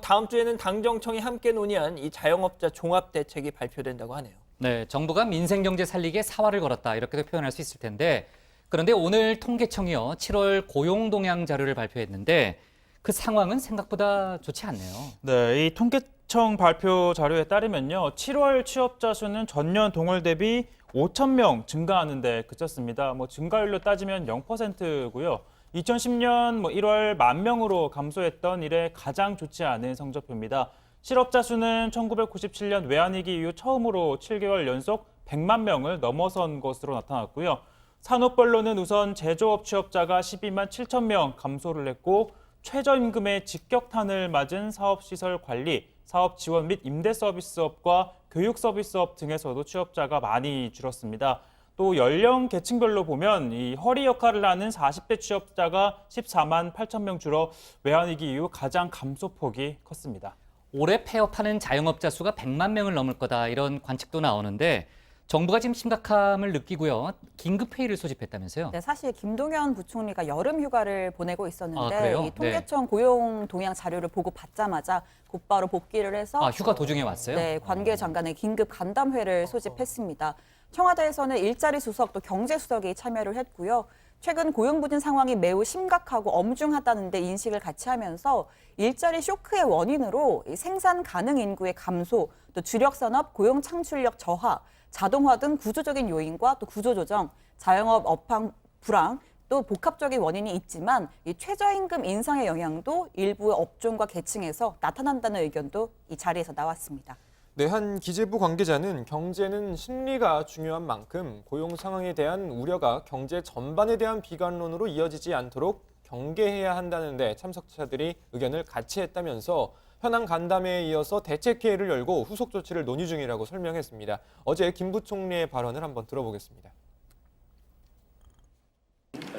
다음 주에는 당정청이 함께 논의한 이 자영업자 종합 대책이 발표된다고 하네요. 네, 정부가 민생경제 살리기에 사활을 걸었다 이렇게도 표현할 수 있을 텐데 그런데 오늘 통계청이요 7월 고용 동향 자료를 발표했는데 그 상황은 생각보다 좋지 않네요. 네, 이 통계청 발표 자료에 따르면요. 7월 취업자 수는 전년 동월 대비 5,000명 증가하는 데 그쳤습니다. 증가율로 따지면 0%고요. 2010년 1월 10,000명으로 감소했던 이래 가장 좋지 않은 성적표입니다. 실업자 수는 1997년 외환위기 이후 처음으로 7개월 연속 100만 명을 넘어선 것으로 나타났고요. 산업별로는 우선 제조업 취업자가 12만 7천 명 감소를 했고 최저임금의 직격탄을 맞은 사업시설 관리, 사업 지원 및 임대서비스업과 교육서비스업 등에서도 취업자가 많이 줄었습니다. 또 연령 계층별로 보면 이 허리 역할을 하는 40대 취업자가 14만 8천 명 줄어 외환위기 이후 가장 감소폭이 컸습니다. 올해 폐업하는 자영업자 수가 100만 명을 넘을 거다 이런 관측도 나오는데 정부가 지금 심각함을 느끼고요. 긴급회의를 소집했다면서요? 네, 사실 김동연 부총리가 여름 휴가를 보내고 있었는데 그래요? 이 통계청 고용 동향 자료를 보고 받자마자 곧바로 복귀를 해서 휴가 도중에 왔어요? 네, 관계 장관의 긴급 간담회를 소집했습니다. 청와대에서는 일자리 수석 또 경제 수석이 참여를 했고요. 최근 고용 부진 상황이 매우 심각하고 엄중하다는 데 인식을 같이 하면서 일자리 쇼크의 원인으로 생산 가능 인구의 감소, 또 주력 산업 고용 창출력 저하, 자동화 등 구조적인 요인과 또 구조조정, 자영업 업황 불황, 또 복합적인 원인이 있지만 이 최저임금 인상의 영향도 일부 업종과 계층에서 나타난다는 의견도 이 자리에서 나왔습니다. 네, 한 기재부 관계자는 경제는 심리가 중요한 만큼 고용 상황에 대한 우려가 경제 전반에 대한 비관론으로 이어지지 않도록 경계해야 한다는데 참석자들이 의견을 같이 했다면서 현안 간담회에 이어서 대책회의를 열고 후속 조치를 논의 중이라고 설명했습니다. 어제 김 부총리의 발언을 한번 들어보겠습니다.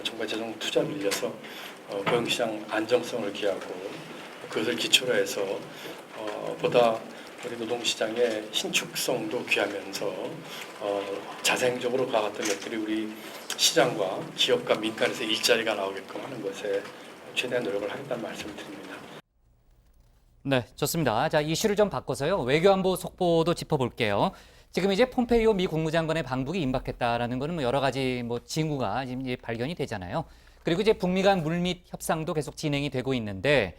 정부의 재정 투자를 늘려서 고용시장 안정성을 기하고 그것을 기초로 해서 보다 우리 노동시장의 신축성도 귀하면서 자생적으로 가갔던 것들이 우리 시장과 기업과 민간에서 일자리가 나오게끔 하는 것에 최대한 노력을 하겠다는 말씀을 드립니다. 네, 좋습니다. 자, 이슈를 좀 바꿔서요. 외교안보 속보도 짚어볼게요. 지금 이제 폼페이오 미 국무장관의 방북이 임박했다라는 거는 여러 가지 징후가 지금 발견이 되잖아요. 그리고 이제 북미 간 물밑 협상도 계속 진행이 되고 있는데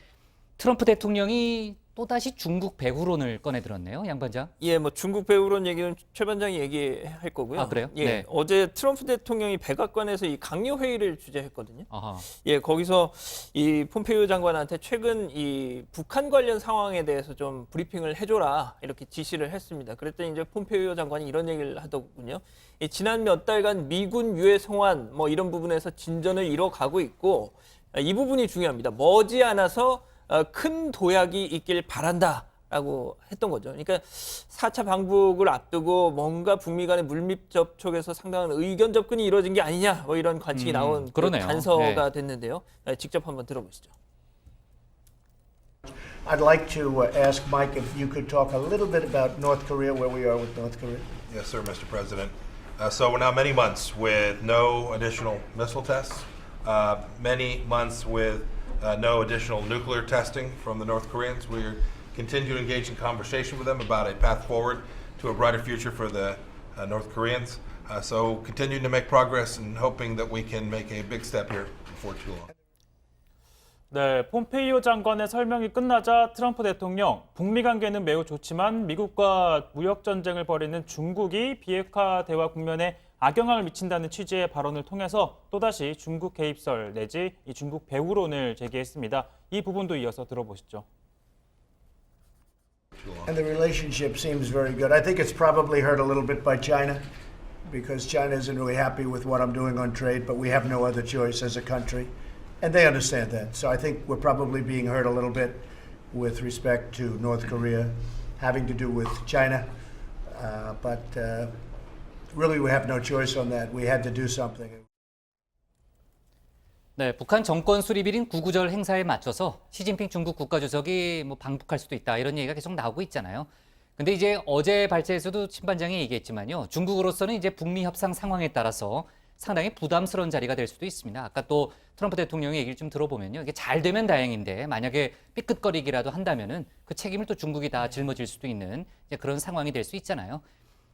트럼프 대통령이 또다시 중국 배후론을 꺼내들었네요, 양 반장. 예, 뭐 중국 배후론 얘기는 최 반장이 얘기할 거고요. 아, 그래요? 예, 네. 어제 트럼프 대통령이 백악관에서 이 강요 회의를 주재했거든요. 아하. 예, 거기서 이 폼페이오 장관한테 최근 이 북한 관련 상황에 대해서 좀 브리핑을 해줘라 이렇게 지시를 했습니다. 그랬더니 이제 폼페이오 장관이 이런 얘기를 하더군요. 이 지난 몇 달간 미군 유해 송환 뭐 이런 부분에서 진전을 이뤄가고 있고 이 부분이 중요합니다. 머지않아서 큰 도약이 있길 바란다라고 했던 거죠. 그러니까 4차 방북을 앞두고 뭔가 북미 간의 물밑 접촉에서 상당한 의견 접근이 이루어진 게 아니냐 뭐 이런 관측이 나온 그러네요. 단서가 네. 됐는데요. 직접 한번 들어보시죠. I'd like to ask Mike if you could talk a little bit about North Korea, where we are with North Korea. Yes, sir, Mr. President. So we're now many months with no additional missile tests, many months with no additional nuclear testing from the North Koreans. We continue to engage in conversation with them about a path forward to a brighter future for the North Koreans. So continuing to make progress and hoping that we can make a big step here before too long. 네, 폼페이오 장관의 설명이 끝나자 트럼프 대통령, 북미 관계는 매우 좋지만 미국과 무역 전쟁을 벌이는 중국이 비핵화 대화 국면에 악영향을 미친다는 취지의 발언을 통해서 또다시 중국 개입설 내지 이 중국 배후론을 제기했습니다. 이 부분도 이어서 들어보시죠. And the relationship seems very good. I think it's probably hurt a little bit by China because China isn't really happy with what I'm doing on trade, but we have no other choice as a country. And they understand that. So I think we're probably being hurt a little bit with respect to North Korea having to do with China. But really we have no choice on that. We had to do something. 네, 북한 정권 수립일인 구구절 행사에 맞춰서 시진핑 중국 국가주석이 뭐 방북할 수도 있다 이런 얘기가 계속 나오고 있잖아요. 근데 이제 어제 발제에서도 친 반장이 얘기했지만요. 중국으로서는 이제 북미 협상 상황에 따라서 상당히 부담스러운 자리가 될 수도 있습니다. 아까 또 트럼프 대통령의 얘기를 좀 들어보면요. 이게 잘 되면 다행인데 만약에 삐끗거리기라도 한다면은 그 책임을 또 중국이 다 짊어질 수도 있는 이제 그런 상황이 될 수 있잖아요.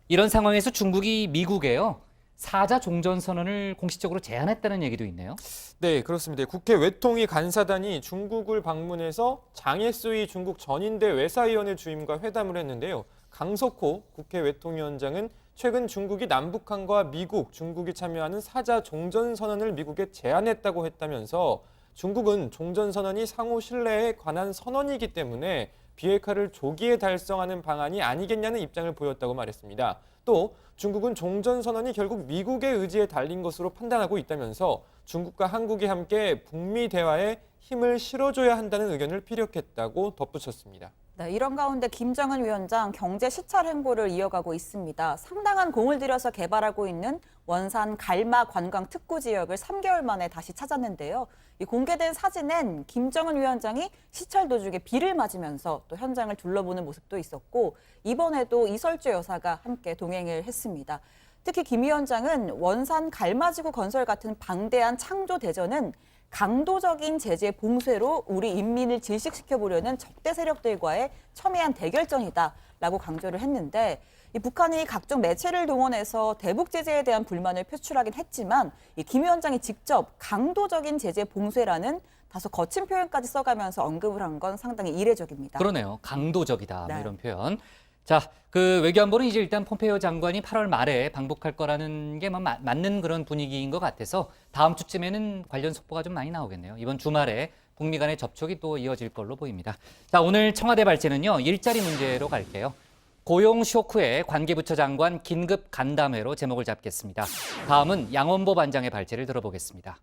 이런 상황에서 중국이 미국에요. 4자 종전선언을 공식적으로 제안했다는 얘기도 있네요. 네, 그렇습니다. 국회 외통위 간사단이 중국을 방문해서 장혜수이 중국 전인대 외사위원회 주임과 회담을 했는데요. 강석호 국회 외통위원장은 최근 중국이 남북한과 미국, 중국이 참여하는 4자 종전선언을 미국에 제안했다고 했다면서 중국은 종전선언이 상호 신뢰에 관한 선언이기 때문에 비핵화를 조기에 달성하는 방안이 아니겠냐는 입장을 보였다고 말했습니다. 또 중국은 종전선언이 결국 미국의 의지에 달린 것으로 판단하고 있다면서 중국과 한국이 함께 북미 대화에 힘을 실어줘야 한다는 의견을 피력했다고 덧붙였습니다. 네, 이런 가운데 김정은 위원장 경제 시찰 행보를 이어가고 있습니다. 상당한 공을 들여서 개발하고 있는 원산 갈마 관광 특구 지역을 3개월 만에 다시 찾았는데요. 이 공개된 사진엔 김정은 위원장이 시찰 도중에 비를 맞으면서 또 현장을 둘러보는 모습도 있었고 이번에도 이설주 여사가 함께 동행을 했습니다. 특히 김 위원장은 원산 갈마지구 건설 같은 방대한 창조 대전은 강도적인 제재 봉쇄로 우리 인민을 질식시켜보려는 적대 세력들과의 첨예한 대결전이다라고 강조를 했는데 이 북한이 각종 매체를 동원해서 대북 제재에 대한 불만을 표출하긴 했지만 이 김 위원장이 직접 강도적인 제재 봉쇄라는 다소 거친 표현까지 써가면서 언급을 한 건 상당히 이례적입니다. 그러네요. 강도적이다 네. 뭐 이런 표현. 자, 그 외교안보는 이제 일단 폼페이오 장관이 8월 말에 방북할 거라는 게 맞는 그런 분위기인 것 같아서 다음 주쯤에는 관련 속보가 좀 많이 나오겠네요. 이번 주말에 북미 간의 접촉이 또 이어질 걸로 보입니다. 자, 오늘 청와대 발제는요. 일자리 문제로 갈게요. 고용 쇼크에 관계부처 장관 긴급 간담회로 제목을 잡겠습니다. 다음은 양원보 반장의 발제를 들어보겠습니다.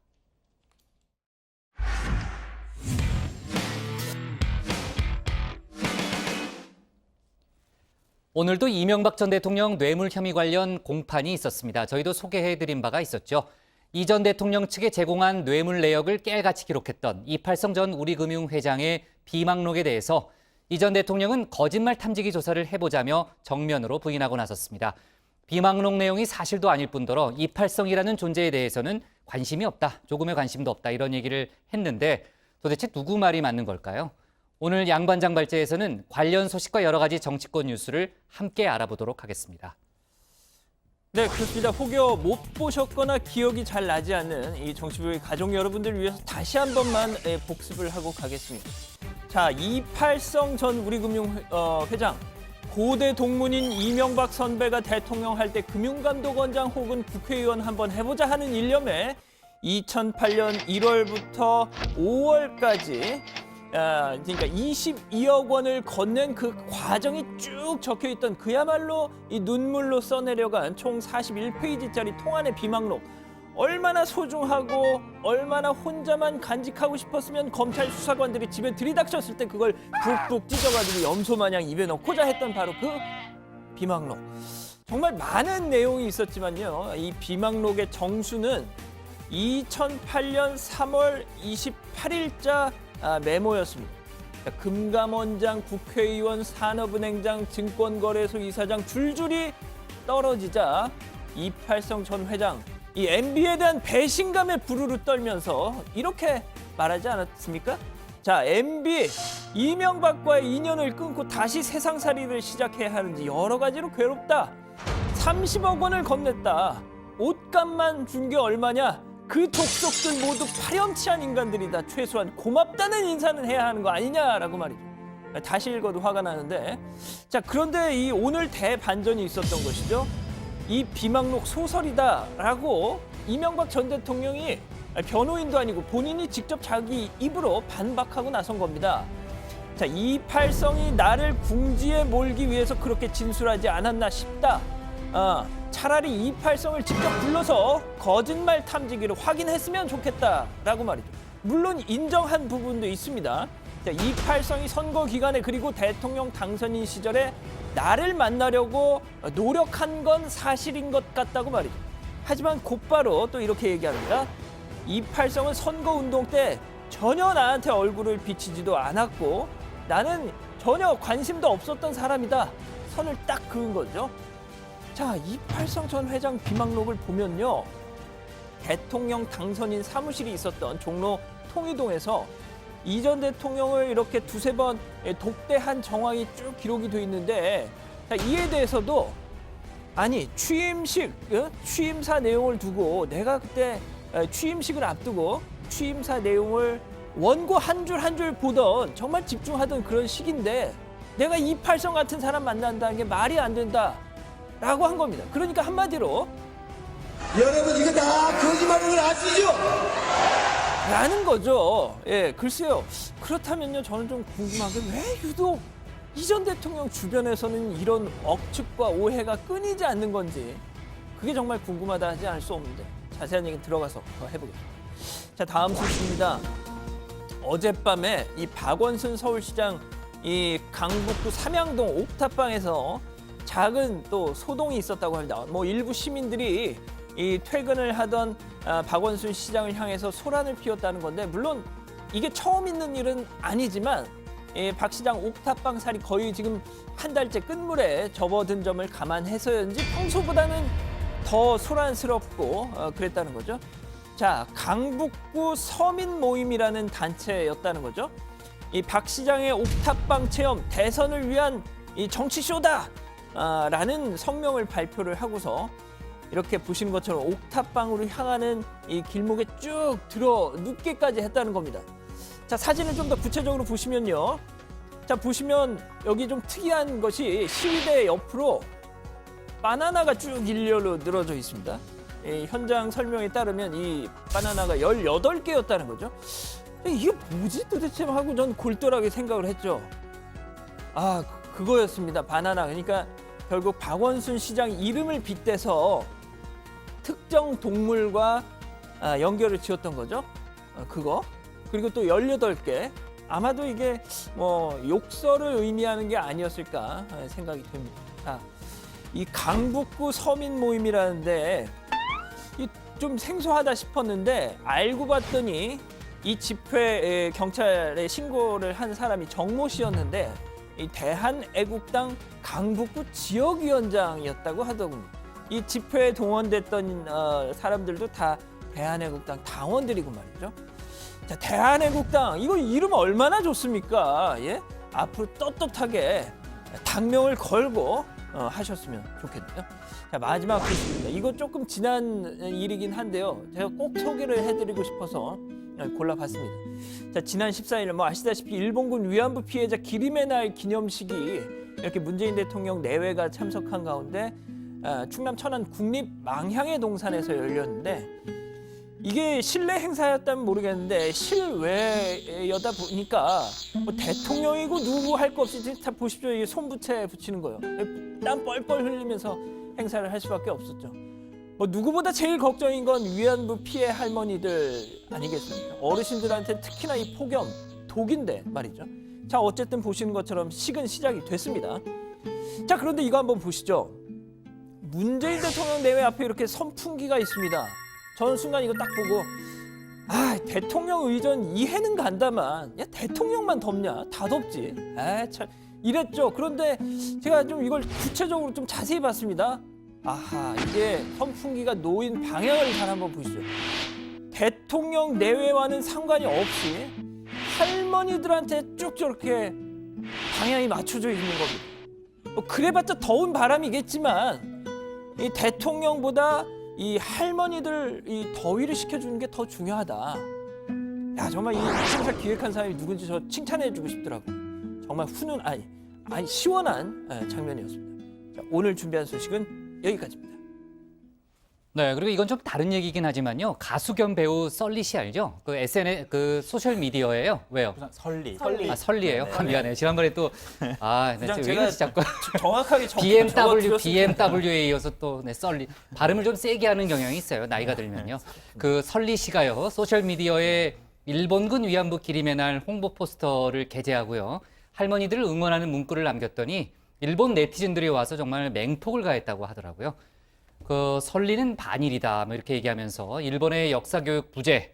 오늘도 이명박 전 대통령 뇌물 혐의 관련 공판이 있었습니다. 저희도 소개해드린 바가 있었죠. 이 전 대통령 측에 제공한 뇌물 내역을 깨알같이 기록했던 이팔성 전 우리금융회장의 비망록에 대해서 이 전 대통령은 거짓말 탐지기 조사를 해보자며 정면으로 부인하고 나섰습니다. 비망록 내용이 사실도 아닐 뿐더러 이팔성이라는 존재에 대해서는 관심이 없다, 조금의 관심도 없다 이런 얘기를 했는데 도대체 누구 말이 맞는 걸까요? 오늘 양 반장 발제에서는 관련 소식과 여러 가지 정치권 뉴스를 함께 알아보도록 하겠습니다. 네, 그렇습니다. 혹여 못 보셨거나 기억이 잘 나지 않는 이 정치부의 가족 여러분들을 위해서 다시 한 번만 복습을 하고 가겠습니다. 자, 이팔성 전 우리금융회장. 고대 동문인 이명박 선배가 대통령 할 때 금융감독원장 혹은 국회의원 한번 해보자 하는 일념에 2008년 1월부터 5월까지 그러니까 22억 원을 건넨 그 과정이 쭉 적혀있던 그야말로 이 눈물로 써내려간 총 41페이지짜리 통안의 비망록. 얼마나 소중하고 얼마나 혼자만 간직하고 싶었으면 검찰 수사관들이 집에 들이닥쳤을 때 그걸 푹푹 찢어가지고 염소마냥 입에 넣고자 했던 바로 그 비망록. 정말 많은 내용이 있었지만요. 이 비망록의 정수는 2008년 3월 28일자 메모였습니다. 금감원장, 국회의원, 산업은행장, 증권거래소 이사장 줄줄이 떨어지자 이팔성 전 회장 이 MB에 대한 배신감에 부르르 떨면서 이렇게 말하지 않았습니까? 자, MB 이명박과의 인연을 끊고 다시 세상살이를 시작해야 하는지 여러 가지로 괴롭다. 30억 원을 건넸다. 옷값만 준 게 얼마냐? 그 족속들 모두 파렴치한 인간들이다. 최소한 고맙다는 인사는 해야 하는 거 아니냐라고 말이죠. 다시 읽어도 화가 나는데. 자, 그런데 이 오늘 대반전이 있었던 것이죠. 이 비망록 소설이다라고 이명박 전 대통령이 변호인도 아니고 본인이 직접 자기 입으로 반박하고 나선 겁니다. 자, 이팔성이 나를 궁지에 몰기 위해서 그렇게 진술하지 않았나 싶다. 차라리 이팔성을 직접 불러서 거짓말 탐지기를 확인했으면 좋겠다라고 말이죠. 물론 인정한 부분도 있습니다. 자, 이팔성이 선거 기간에 그리고 대통령 당선인 시절에 나를 만나려고 노력한 건 사실인 것 같다고 말이죠. 하지만 곧바로 또 이렇게 얘기합니다. 이팔성은 선거운동 때 전혀 나한테 얼굴을 비치지도 않았고 나는 전혀 관심도 없었던 사람이다. 선을 딱 그은 거죠. 자, 이팔성 전 회장 비망록을 보면요. 대통령 당선인 사무실이 있었던 종로 통이동에서 이 전 대통령을 이렇게 두세 번 독대한 정황이 쭉 기록이 돼 있는데, 자, 이에 대해서도 아니 취임사 내용을 두고 내가 그때 취임식을 앞두고 취임사 내용을 원고 한 줄 한 줄 보던 정말 집중하던 그런 시기인데 내가 이팔성 같은 사람 만난다는 게 말이 안 된다라고 한 겁니다. 그러니까 한마디로 여러분 이거 다 거짓말인 걸 아시죠? 라는 거죠. 예, 글쎄요. 그렇다면요, 저는 좀 궁금한 게 왜 유독 이 전 대통령 주변에서는 이런 억측과 오해가 끊이지 않는 건지 그게 정말 궁금하다 하지 않을 수 없는데 자세한 얘기 들어가서 더 해보겠습니다. 자, 다음 소식입니다. 어젯밤에 이 박원순 서울시장 이 강북구 삼양동 옥탑방에서 작은 또 소동이 있었다고 합니다. 뭐 일부 시민들이 이 퇴근을 하던 박원순 시장을 향해서 소란을 피웠다는 건데, 물론 이게 처음 있는 일은 아니지만 박 시장 옥탑방 살이 거의 지금 한 달째 끝물에 접어든 점을 감안해서였는지 평소보다는 더 소란스럽고 그랬다는 거죠. 자, 강북구 서민 모임이라는 단체였다는 거죠. 이 박 시장의 옥탑방 체험 대선을 위한 이 정치쇼다! 라는 성명을 발표를 하고서 이렇게 보시는 것처럼 옥탑방으로 향하는 이 길목에 쭉 들어 눕게까지 했다는 겁니다. 자, 사진을 좀 더 구체적으로 보시면요. 자, 보시면 여기 좀 특이한 것이 시위대 옆으로 바나나가 쭉 일렬로 늘어져 있습니다. 현장 설명에 따르면 이 바나나가 18개였다는 거죠. 이게 뭐지 도대체 하고 전 골똘하게 생각을 했죠. 아, 그거였습니다. 바나나. 그러니까 결국 박원순 시장 이름을 빗대서 특정 동물과 연결을 지었던 거죠. 그거. 그리고 또 18개. 아마도 이게 뭐 욕설을 의미하는 게 아니었을까 생각이 듭니다. 자, 이 강북구 서민 모임이라는데 좀 생소하다 싶었는데 알고 봤더니 이 집회 경찰에 신고를 한 사람이 정모 씨였는데 이 대한애국당 강북구 지역위원장이었다고 하더군요. 이 집회에 동원됐던 사람들도 다 대한애국당 당원들이고 말이죠. 자, 대한애국당 이거 이름 얼마나 좋습니까? 예? 앞으로 떳떳하게 당명을 걸고 하셨으면 좋겠네요. 자, 마지막 소식입니다. 이거 조금 지난 일이긴 한데요. 제가 꼭 소개를 해드리고 싶어서 골라봤습니다. 자, 지난 14일 뭐 아시다시피 일본군 위안부 피해자 기림의 날 기념식이 이렇게 문재인 대통령 내외가 참석한 가운데 충남 천안 국립 망향의 동산에서 열렸는데 이게 실내 행사였다면 모르겠는데 실외여다 보니까 뭐 대통령이고 누구 할 거 없이 다 보십시오. 이게 손부채 붙이는 거예요. 땀 뻘뻘 흘리면서 행사를 할 수밖에 없었죠. 뭐 누구보다 제일 걱정인 건 위안부 피해 할머니들 아니겠습니까? 어르신들한테 특히나 이 폭염, 독인데 말이죠. 자, 어쨌든 보시는 것처럼 식은 시작이 됐습니다. 자, 그런데 이거 한번 보시죠. 문재인 대통령 내외 앞에 이렇게 선풍기가 있습니다. 저는 순간 이거 딱 보고 대통령 의전 이해는 간다만 야 대통령만 덥냐? 다 덥지. 참 이랬죠. 그런데 제가 좀 이걸 구체적으로 좀 자세히 봤습니다. 아하, 이게 선풍기가 놓인 방향을 잘 한번 보시죠. 대통령 내외와는 상관이 없이 할머니들한테 쭉 저렇게 방향이 맞춰져 있는 겁니다. 뭐 그래봤자 더운 바람이겠지만 이 대통령보다 이 할머니들 이 더위를 식혀주는 게 더 중요하다. 야, 정말 이 행사 기획한 사람이 누군지 저 칭찬해주고 싶더라고요. 정말 시원한 장면이었습니다. 자, 오늘 준비한 소식은 여기까지입니다. 네, 그리고 이건 좀 다른 얘기긴 하지만요. 가수 겸 배우 썰리 씨 알죠? 그 SNS 그 소셜 미디어예요. 왜요? 설리. 설리예요. 네네. 미안해요. 지난번에 또 그냥 제가 자꾸 정확하게 BMW에 이어서 또 썰리 발음을 좀 세게 하는 경향이 있어요. 나이가 들면요. 그 설리 씨가요. 소셜 미디어에 일본군 위안부 기림의 날 홍보 포스터를 게재하고요. 할머니들을 응원하는 문구를 남겼더니 일본 네티즌들이 와서 정말 맹폭을 가했다고 하더라고요. 그 설리는 반일이다 뭐 이렇게 얘기하면서 일본의 역사교육 부재.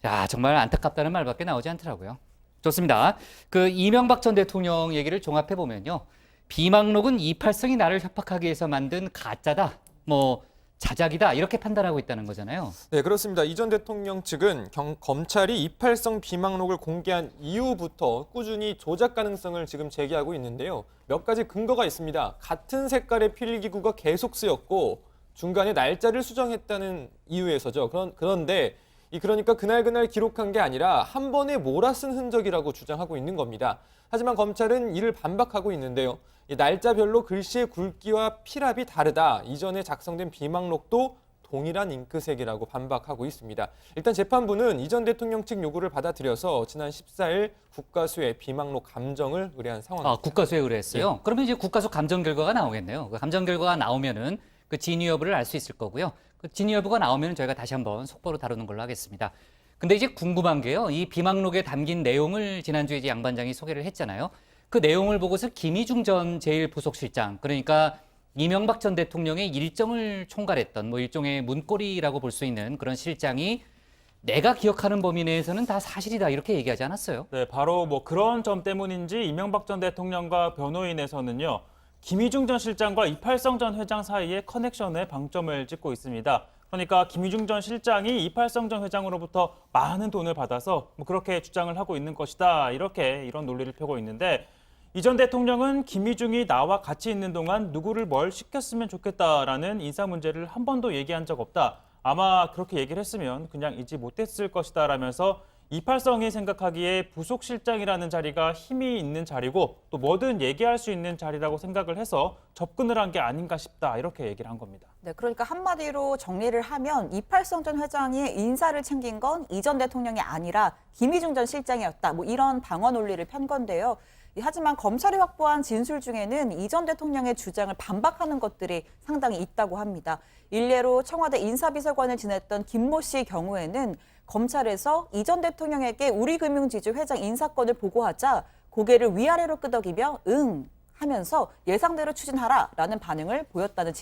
야, 정말 안타깝다는 말밖에 나오지 않더라고요. 좋습니다. 그 이명박 전 대통령 얘기를 종합해 보면요. 비망록은 이팔성이 나를 협박하기 위해서 만든 가짜다. 뭐 자작이다. 이렇게 판단하고 있다는 거잖아요. 네, 그렇습니다. 이 전 대통령 측은 검찰이 이팔성 비망록을 공개한 이후부터 꾸준히 조작 가능성을 지금 제기하고 있는데요. 몇 가지 근거가 있습니다. 같은 색깔의 필기구가 계속 쓰였고 중간에 날짜를 수정했다는 이유에서죠. 그런데 그러니까 그날 기록한 게 아니라 한 번에 몰아쓴 흔적이라고 주장하고 있는 겁니다. 하지만 검찰은 이를 반박하고 있는데요. 이 날짜별로 글씨의 굵기와 필압이 다르다. 이전에 작성된 비망록도 동일한 잉크색이라고 반박하고 있습니다. 일단 재판부는 이 전 대통령 측 요구를 받아들여서 지난 14일 국가수의 비망록 감정을 의뢰한 상황입니다. 국가수에 의뢰했어요. 네. 그러면 이제 국가수 감정 결과가 나오겠네요. 그 감정 결과가 나오면은 그 진위 여부를 알 수 있을 거고요. 그 진위 여부가 나오면 저희가 다시 한번 속보로 다루는 걸로 하겠습니다. 근데 이제 궁금한 게요. 이 비망록에 담긴 내용을 지난주에 이제 양 반장이 소개를 했잖아요. 그 내용을 보고서 김희중 전 제1부속실장, 그러니까 이명박 전 대통령의 일정을 총괄했던 뭐 일종의 문고리라고 볼 수 있는 그런 실장이 내가 기억하는 범위 내에서는 다 사실이다 이렇게 얘기하지 않았어요? 네, 바로 뭐 그런 점 때문인지 이명박 전 대통령과 변호인에서는요. 김희중 전 실장과 이팔성 전 회장 사이의 커넥션에 방점을 찍고 있습니다. 그러니까 김희중 전 실장이 이팔성 전 회장으로부터 많은 돈을 받아서 뭐 그렇게 주장을 하고 있는 것이다. 이런 논리를 펴고 있는데 이 전 대통령은 김희중이 나와 같이 있는 동안 누구를 뭘 시켰으면 좋겠다라는 인사 문제를 한 번도 얘기한 적 없다. 아마 그렇게 얘기를 했으면 그냥 잊지 못했을 것이다 라면서 이팔성이 생각하기에 부속실장이라는 자리가 힘이 있는 자리고 또 뭐든 얘기할 수 있는 자리라고 생각을 해서 접근을 한 게 아닌가 싶다 이렇게 얘기를 한 겁니다. 네, 그러니까 한마디로 정리를 하면 이팔성 전 회장이 인사를 챙긴 건 이 전 대통령이 아니라 김희중 전 실장이었다. 뭐 이런 방어 논리를 편 건데요. 하지만 검찰이 확보한 진술 중에는 이 전 대통령의 주장을 반박하는 것들이 상당히 있다고 합니다. 일례로 청와대 인사비서관을 지냈던 김모 씨의 경우에는 검찰에서 이 전 대통령에게 우리금융지주 회장 인사건을 보고하자 고개를 위아래로 끄덕이며 응 하면서 예상대로 추진하라라는 반응을 보였다는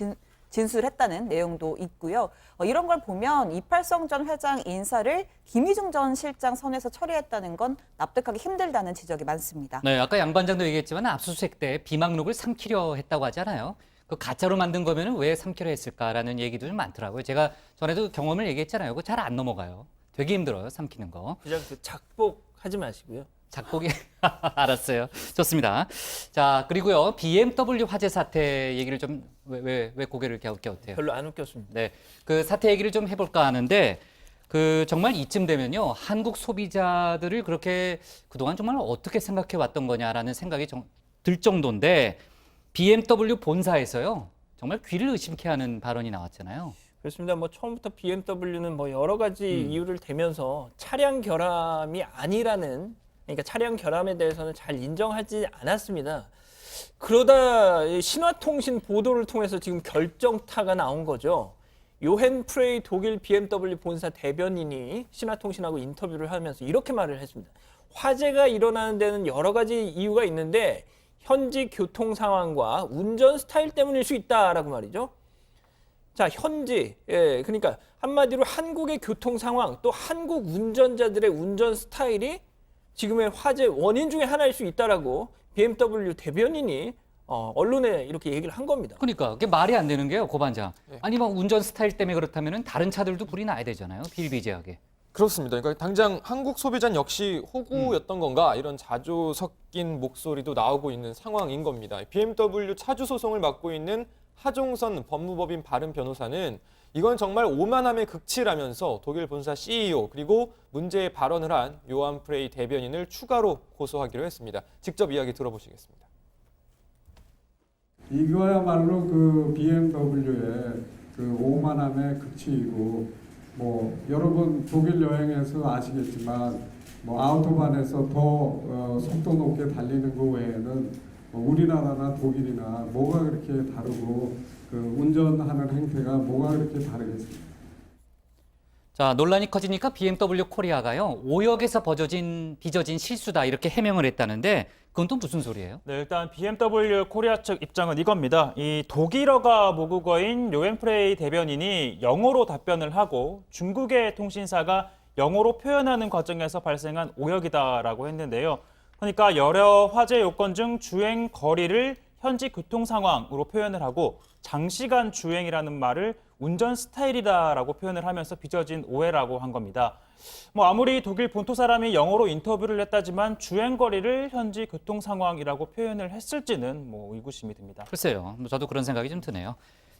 진술했다는 내용도 있고요. 이런 걸 보면 이팔성 전 회장 인사를 김희중 전 실장 선에서 처리했다는 건 납득하기 힘들다는 지적이 많습니다. 네, 아까 양 반장도 얘기했지만 압수수색 때 비망록을 삼키려 했다고 하잖아요. 그 가짜로 만든 거면은 왜 삼키려 했을까라는 얘기도 좀 많더라고요. 제가 전에도 경험을 얘기했잖아요. 그거 잘 안 넘어가요. 되게 힘들어요, 삼키는 거. 그냥 그 작복하지 마시고요. 작곡이 알았어요. 좋습니다. 자, 그리고요. BMW 화재 사태 얘기를 좀 왜 고개를 갸웃갸웃해요? 별로 안 웃겼습니다. 네. 그 사태 얘기를 좀 해볼까 하는데 정말 이쯤 되면요. 한국 소비자들을 그렇게 그동안 정말 어떻게 생각해 왔던 거냐라는 생각이 들 정도인데 BMW 본사에서요. 정말 귀를 의심케 하는 발언이 나왔잖아요. 그렇습니다. 뭐 처음부터 BMW는 뭐 여러 가지 이유를 대면서 차량 결함이 아니라는, 그러니까 차량 결함에 대해서는 잘 인정하지 않았습니다. 그러다 신화통신 보도를 통해서 지금 결정타가 나온 거죠. 요헨 프레이 독일 BMW 본사 대변인이 신화통신하고 인터뷰를 하면서 이렇게 말을 했습니다. 화재가 일어나는 데는 여러 가지 이유가 있는데 현지 교통 상황과 운전 스타일 때문일 수 있다라고 말이죠. 자, 현지, 그러니까 한마디로 한국의 교통 상황, 또 한국 운전자들의 운전 스타일이 지금의 화재 원인 중에 하나일 수 있다라고 BMW 대변인이 언론에 이렇게 얘기를 한 겁니다. 그러니까 그게 말이 안 되는 게요, 고반장. 아니 뭐 운전 스타일 때문에 그렇다면은 다른 차들도 불이 나야 되잖아요, 비일비재하게. 그렇습니다. 그러니까 당장 한국 소비자는 역시 호구였던 건가 이런 자조 섞인 목소리도 나오고 있는 상황인 겁니다. BMW 차주 소송을 맡고 있는 하종선 법무법인 바른 변호사는 이건 정말 오만함의 극치라면서 독일 본사 CEO 그리고 문제의 발언을 한 요한 프레이 대변인을 추가로 고소하기로 했습니다. 직접 이야기 들어보시겠습니다. 이거야말로 그 BMW의 그 오만함의 극치이고, 뭐 여러분 독일 여행에서 아시겠지만 뭐 아우토반에서 더 속도 높게 달리는 거 외에는 우리나라나 독일이나 뭐가 그렇게 다르고 그 운전하는 행태가 뭐가 그렇게 다르겠습니까? 자, 논란이 커지니까 BMW 코리아가요. 오역에서 빚어진 실수다 이렇게 해명을 했다는데 그건 또 무슨 소리예요? 네, 일단 BMW 코리아 측 입장은 이겁니다. 이 독일어가 모국어인 요헨 프레이 대변인이 영어로 답변을 하고 중국의 통신사가 영어로 표현하는 과정에서 발생한 오역이다라고 했는데요. 그러니까 여러 화재 요건 중 주행 거리를 현지 교통 상황으로 표현을 하고 장시간 주행이라는 말을 운전 스타일이다라고 표현을 하면서 빚어진 오해라고 한 겁니다. 뭐 아무리 독일 본토 사람이 영어로 인터뷰를 했다지만 주행 거리를 현지 교통 상황이라고 표현을 했을지는 뭐 의구심이 듭니다. 글쎄요. 저도 그런 생각이 좀 드네요.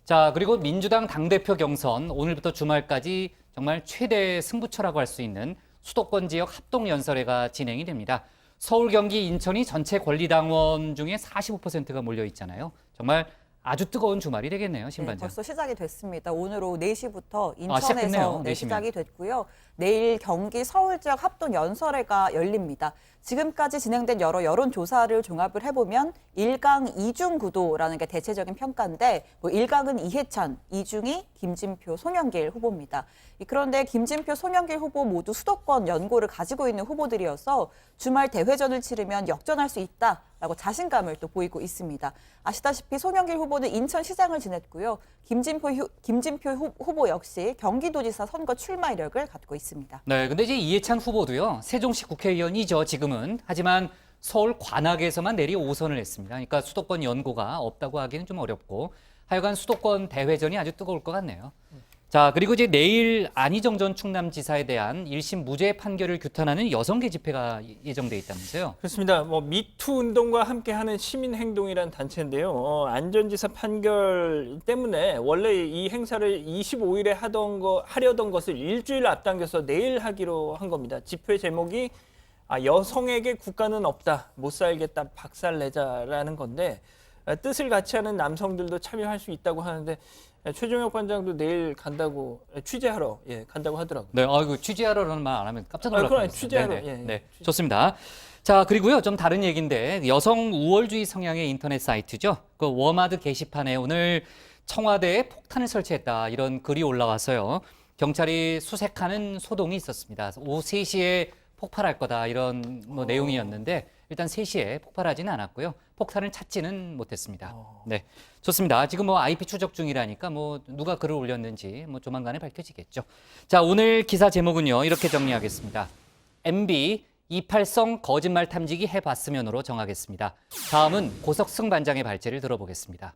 자, 그리고 민주당 당대표 경선 오늘부터 주말까지 정말 최대 승부처라고 할 수 있는 수도권 지역 합동연설회가 진행이 됩니다. 서울, 경기, 인천이 전체 권리당원 중에 45%가 몰려 있잖아요. 정말 아주 뜨거운 주말이 되겠네요, 신반장. 네, 벌써 시작이 됐습니다. 오늘 오후 4시부터 인천에서 시작됐네요, 4시면. 시작이 됐고요. 내일 경기 서울 지역 합동 연설회가 열립니다. 지금까지 진행된 여러 여론조사를 종합을 해보면 1강 2중 구도라는 게 대체적인 평가인데 뭐 1강은 이해찬, 2중이 김진표, 송영길 후보입니다. 그런데 김진표, 송영길 후보 모두 수도권 연고를 가지고 있는 후보들이어서 주말 대회전을 치르면 역전할 수 있다라고 자신감을 또 보이고 있습니다. 아시다시피 송영길 후보는 인천시장을 지냈고요. 김진표 후보 역시 경기도지사 선거 출마 이력을 갖고 있습니다. 네, 근데 이제 이해찬 후보도요. 세종시 국회의원이죠, 지금은. 하지만 서울 관악에서만 내리 5선을 했습니다. 그러니까 수도권 연고가 없다고 하기는 좀 어렵고 하여간 수도권 대회전이 아주 뜨거울 것 같네요. 자, 그리고 이제 내일 안희정 전 충남지사에 대한 1심 무죄 판결을 규탄하는 여성계 집회가 예정돼 있다면서요? 그렇습니다. 뭐 미투 운동과 함께하는 시민행동이라는 단체인데요. 안전지사 판결 때문에 원래 이 행사를 25일에 하려던 것을 일주일 앞당겨서 내일 하기로 한 겁니다. 집회 제목이 여성에게 국가는 없다, 못 살겠다, 박살내자라는 건데 뜻을 같이 하는 남성들도 참여할 수 있다고 하는데 최종혁 관장도 내일 간다고 취재하러 간다고 하더라고요. 네, 취재하러라는 말 안 하면 깜짝 놀랄 뻔했어요. 취재하러. 네, 좋습니다. 자, 그리고요 좀 다른 얘기인데 여성 우월주의 성향의 인터넷 사이트죠. 그 워마드 게시판에 오늘 청와대에 폭탄을 설치했다 이런 글이 올라와서요. 경찰이 수색하는 소동이 있었습니다. 오후 3시에 폭발할 거다 이런 내용이었는데 일단 3시에 폭발하지는 않았고요. 폭탄을 찾지는 못했습니다. 네, 좋습니다. 지금 IP 추적 중이라니까 누가 글을 올렸는지 조만간에 밝혀지겠죠. 자, 오늘 기사 제목은요 이렇게 정리하겠습니다. MB 28성 거짓말 탐지기 해봤으면으로 정하겠습니다. 다음은 고석승 반장의 발제를 들어보겠습니다.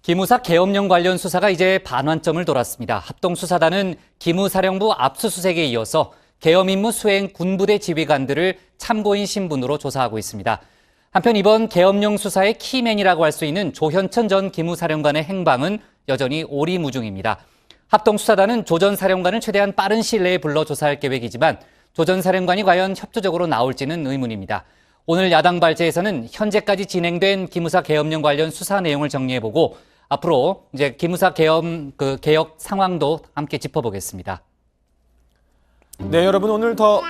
기무사 계엄령 관련 수사가 이제 반환점을 돌았습니다. 합동수사단은 기무사령부 압수수색에 이어서 계엄 임무 수행 군부대 지휘관들을 참고인 신분으로 조사하고 있습니다. 한편 이번 계엄령 수사의 키맨이라고 할 수 있는 조현천 전 기무사령관의 행방은 여전히 오리무중입니다. 합동수사단은 조 전 사령관을 최대한 빠른 시일 내에 불러 조사할 계획이지만 조 전 사령관이 과연 협조적으로 나올지는 의문입니다. 오늘 야당 발제에서는 현재까지 진행된 기무사 계엄령 관련 수사 내용을 정리해보고 앞으로 이제 기무사 개혁 상황도 함께 짚어보겠습니다. 네, 여러분 오늘 또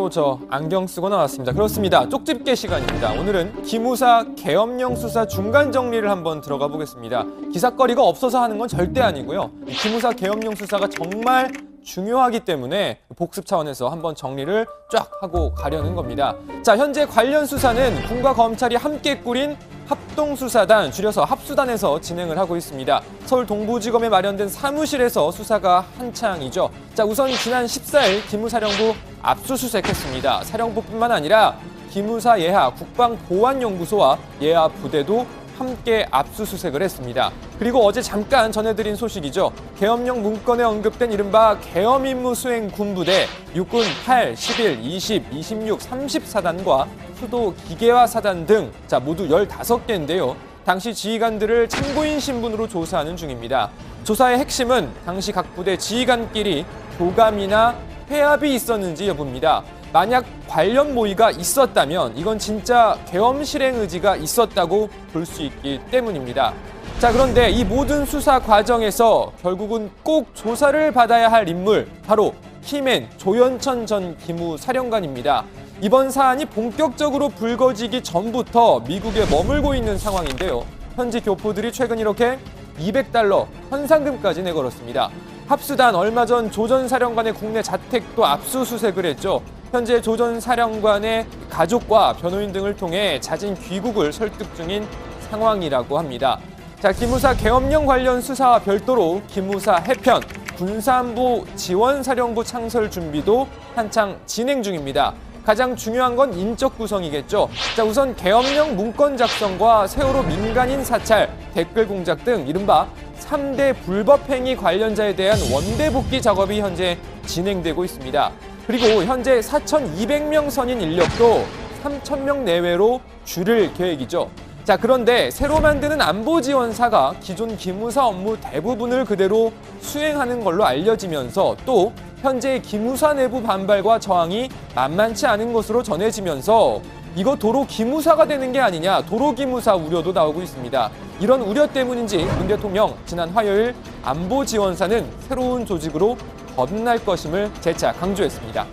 저 안경 쓰고 나왔습니다. 그렇습니다. 쪽집게 시간입니다. 오늘은 기무사 계엄령 수사 중간 정리를 한번 들어가 보겠습니다. 기사거리가 없어서 하는 건 절대 아니고요. 이 기무사 계엄령 수사가 정말 중요하기 때문에 복습 차원에서 한번 정리를 쫙 하고 가려는 겁니다. 자, 현재 관련 수사는 군과 검찰이 함께 꾸린 합동수사단, 줄여서 합수단에서 진행을 하고 있습니다. 서울 동부지검에 마련된 사무실에서 수사가 한창이죠. 자, 우선 지난 14일 기무사령부 압수수색했습니다. 사령부뿐만 아니라 기무사 예하 국방보안연구소와 예하 부대도 함께 압수수색을 했습니다. 그리고 어제 잠깐 전해드린 소식이죠. 계엄령 문건에 언급된 이른바 계엄임무 수행 군부대 육군 8, 11, 20, 26, 30사단과 수도 기계화 사단 등 모두 15개인데요. 당시 지휘관들을 참고인 신분으로 조사하는 중입니다. 조사의 핵심은 당시 각 부대 지휘관끼리 교감이나 회합이 있었는지 여부입니다. 만약 관련 모의가 있었다면 이건 진짜 계엄 실행 의지가 있었다고 볼 수 있기 때문입니다. 자, 그런데 이 모든 수사 과정에서 결국은 꼭 조사를 받아야 할 인물, 바로 키맨 조현천 전 기무사령관입니다. 이번 사안이 본격적으로 불거지기 전부터 미국에 머물고 있는 상황인데요. 현지 교포들이 최근 이렇게 $200 현상금까지 내걸었습니다. 합수단 얼마 전 조 전 사령관의 국내 자택도 압수수색을 했죠. 현재 조 전 사령관의 가족과 변호인 등을 통해 자진 귀국을 설득 중인 상황이라고 합니다. 자, 기무사 계엄령 관련 수사와 별도로 기무사 해편, 군사안보 지원사령부 창설 준비도 한창 진행 중입니다. 가장 중요한 건 인적 구성이겠죠. 자, 우선 계엄령 문건 작성과 세월호 민간인 사찰, 댓글 공작 등 이른바 3대 불법행위 관련자에 대한 원대복귀 작업이 현재 진행되고 있습니다. 그리고 현재 4,200명 선인 인력도 3,000명 내외로 줄일 계획이죠. 자, 그런데 새로 만드는 안보지원사가 기존 기무사 업무 대부분을 그대로 수행하는 걸로 알려지면서 또 현재 기무사 내부 반발과 저항이 만만치 않은 것으로 전해지면서 이거 도로 기무사가 되는 게 아니냐, 도로 기무사 우려도 나오고 있습니다. 이런 우려 때문인지 문 대통령 지난 화요일 안보지원사는 새로운 조직으로 거듭날 것임을 재차 강조했습니다.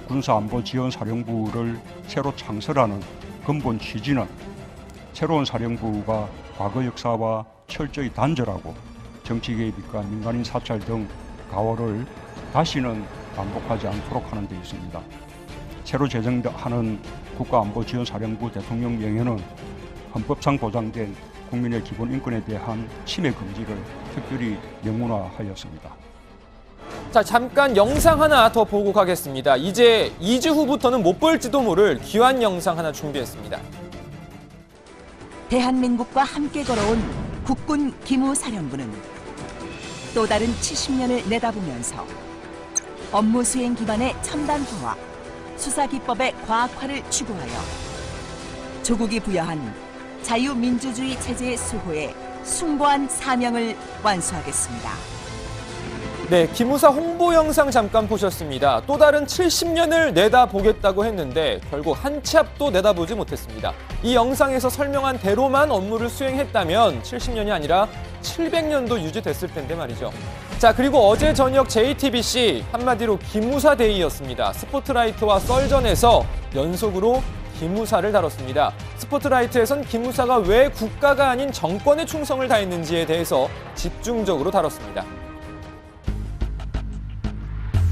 군사안보지원사령부를 새로 창설하는 근본 취지는 새로운 사령부가 과거 역사와 철저히 단절하고 정치 개입과 민간인 사찰 등 가오를 다시는 반복하지 않도록 하는 데 있습니다. 새로 제정하는 국가안보지원사령부 대통령 명예는 헌법상 보장된 국민의 기본 인권에 대한 침해 금지를 특별히 명문화하였습니다. 자, 잠깐 영상 하나 더 보고 가겠습니다. 이제 2주 후부터는 못 볼지도 모를 귀한 영상 하나 준비했습니다. 대한민국과 함께 걸어온 국군 기무사령부는 또 다른 70년을 내다보면서 업무 수행 기반의 첨단화와 수사 기법의 과학화를 추구하여 조국이 부여한 자유민주주의 체제의 수호에 숭고한 사명을 완수하겠습니다. 네, 기무사 홍보 영상 잠깐 보셨습니다. 또 다른 70년을 내다보겠다고 했는데 결국 한 치 앞도 내다보지 못했습니다. 이 영상에서 설명한 대로만 업무를 수행했다면 70년이 아니라 700년도 유지됐을 텐데 말이죠. 자, 그리고 어제 저녁 JTBC 한마디로 기무사 데이였습니다. 스포트라이트와 썰전에서 연속으로 기무사를 다뤘습니다. 스포트라이트에선 기무사가 왜 국가가 아닌 정권에 충성을 다했는지에 대해서 집중적으로 다뤘습니다.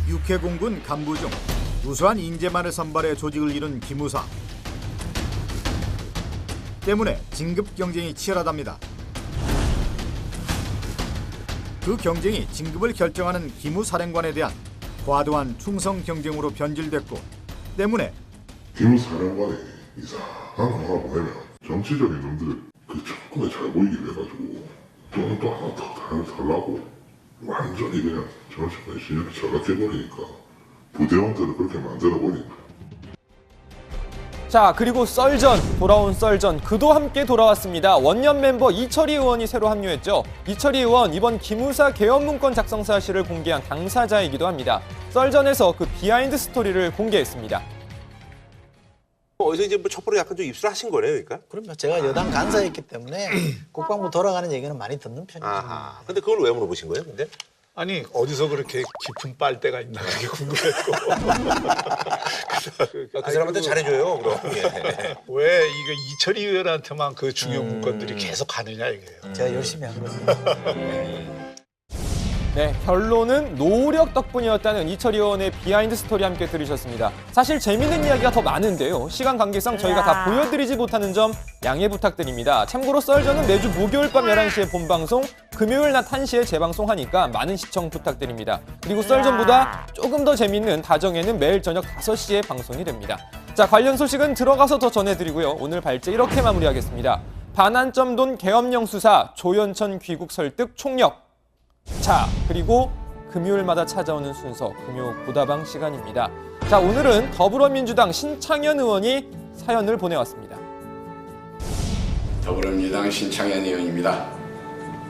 육해공군 간부 중 우수한 인재만을 선발해 조직을 이룬 기무사 때문에 진급 경쟁이 치열하답니다. 그 경쟁이 진급을 결정하는 기무사령관에 대한 과도한 충성 경쟁으로 변질됐고 때문에 기무사령관이 이상한 거가 뭐냐면 정치적인 놈들 그 정권에 잘 보이게 돼가지고 또는 또 하나 더 달라고 완전히 그냥 정치권의 신념이 절약해버리니까 부대원들을 그렇게 만들어버린 거예요. 자, 그리고 썰전, 돌아온 썰전, 그도 함께 돌아왔습니다. 원년 멤버 이철희 의원이 새로 합류했죠. 이철희 의원, 이번 기무사 개헌 문건 작성 사실을 공개한 당사자이기도 합니다. 썰전에서 그 비하인드 스토리를 공개했습니다. 어디서 이제 뭐 촛불을 약간 좀 입수를 하신 거네요, 그러니까? 그럼요. 제가 여당 간사였기 때문에 국방부 돌아가는 얘기는 많이 듣는 편이죠. 아하. 근데 그걸 왜 물어보신 거예요, 근데? 아니 어디서 그렇게 깊은 빨대가 있나 그게 궁금했고 그 사람한테 잘해줘요, 그럼. 예. 왜 이거 이철희 의원한테만 그 중요 문건들이 계속 가느냐 이거예요. 제가 열심히 한 거예요. 네, 결론은 노력 덕분이었다는 이철희 의원의 비하인드 스토리 함께 들으셨습니다. 사실 재밌는 이야기가 더 많은데요. 시간 관계상 저희가 다 보여드리지 못하는 점 양해 부탁드립니다. 참고로 썰전은 매주 목요일 밤 11시에 본방송, 금요일 낮 1시에 재방송하니까 많은 시청 부탁드립니다. 그리고 썰전보다 조금 더 재밌는 다정에는 매일 저녁 5시에 방송이 됩니다. 자, 관련 소식은 들어가서 더 전해드리고요. 오늘 발제 이렇게 마무리하겠습니다. 반환점 돈 계엄령 수사, 조현천 귀국 설득 총력. 자, 그리고 금요일마다 찾아오는 순서, 금요 고다방 시간입니다. 자, 오늘은 더불어민주당 신창현 의원이 사연을 보내왔습니다. 더불어민주당 신창현 의원입니다.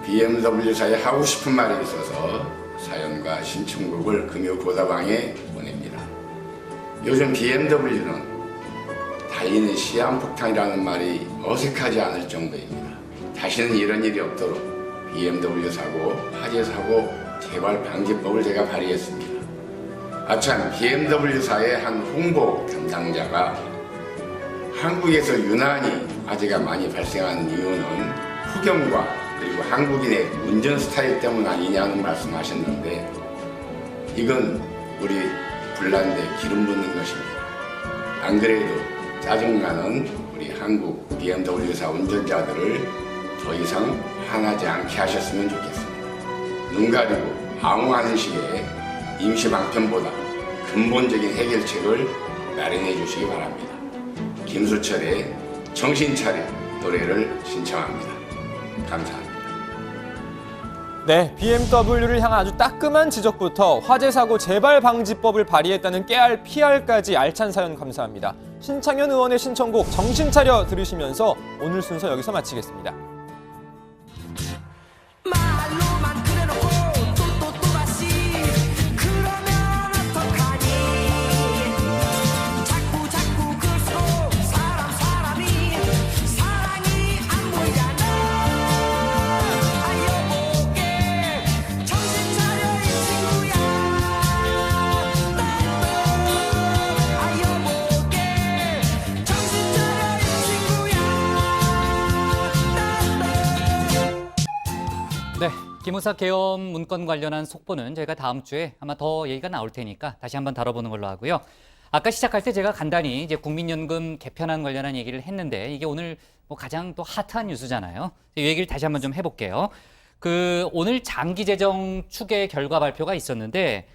BMW사에 하고 싶은 말이 있어서 사연과 신청곡을 금요 고다방에 보냅니다. 요즘 BMW는 달리는 시한폭탄이라는 말이 어색하지 않을 정도입니다. 다시는 이런 일이 없도록 BMW 사고, 화재 사고 재발 방지법을 제가 발의했습니다. 아참 BMW사의 한 홍보 담당자가 한국에서 유난히 화재가 많이 발생하는 이유는 흑염과 그리고 한국인의 운전 스타일 때문 아니냐는 말씀하셨는데 이건 우리 불난데 기름 붓는 것입니다. 안 그래도 짜증나는 우리 한국 BMW사 운전자들을 더 이상 화나지 않게 하셨으면 좋겠습니다. 눈 가리고 방어하는 식의 임시 방편보다 근본적인 해결책을 마련해 주시기 바랍니다. 김수철의 정신 차려 노래를 신청합니다. 감사합니다. 네, BMW를 향한 아주 따끔한 지적부터 화재 사고 재발 방지법을 발의했다는 깨알 PR까지 알찬 사연 감사합니다. 신창현 의원의 신청곡 정신 차려 들으시면서 오늘 순서 여기서 마치겠습니다. 네, 기무사 개헌 문건 관련한 속보는 저희가 다음 주에 아마 더 얘기가 나올 테니까 다시 한번 다뤄보는 걸로 하고요. 아까 시작할 때 제가 간단히 이제 국민연금 개편안 관련한 얘기를 했는데 이게 오늘 뭐 가장 또 핫한 뉴스잖아요. 이 얘기를 다시 한번 좀 해볼게요. 오늘 장기재정 추계 결과 발표가 있었는데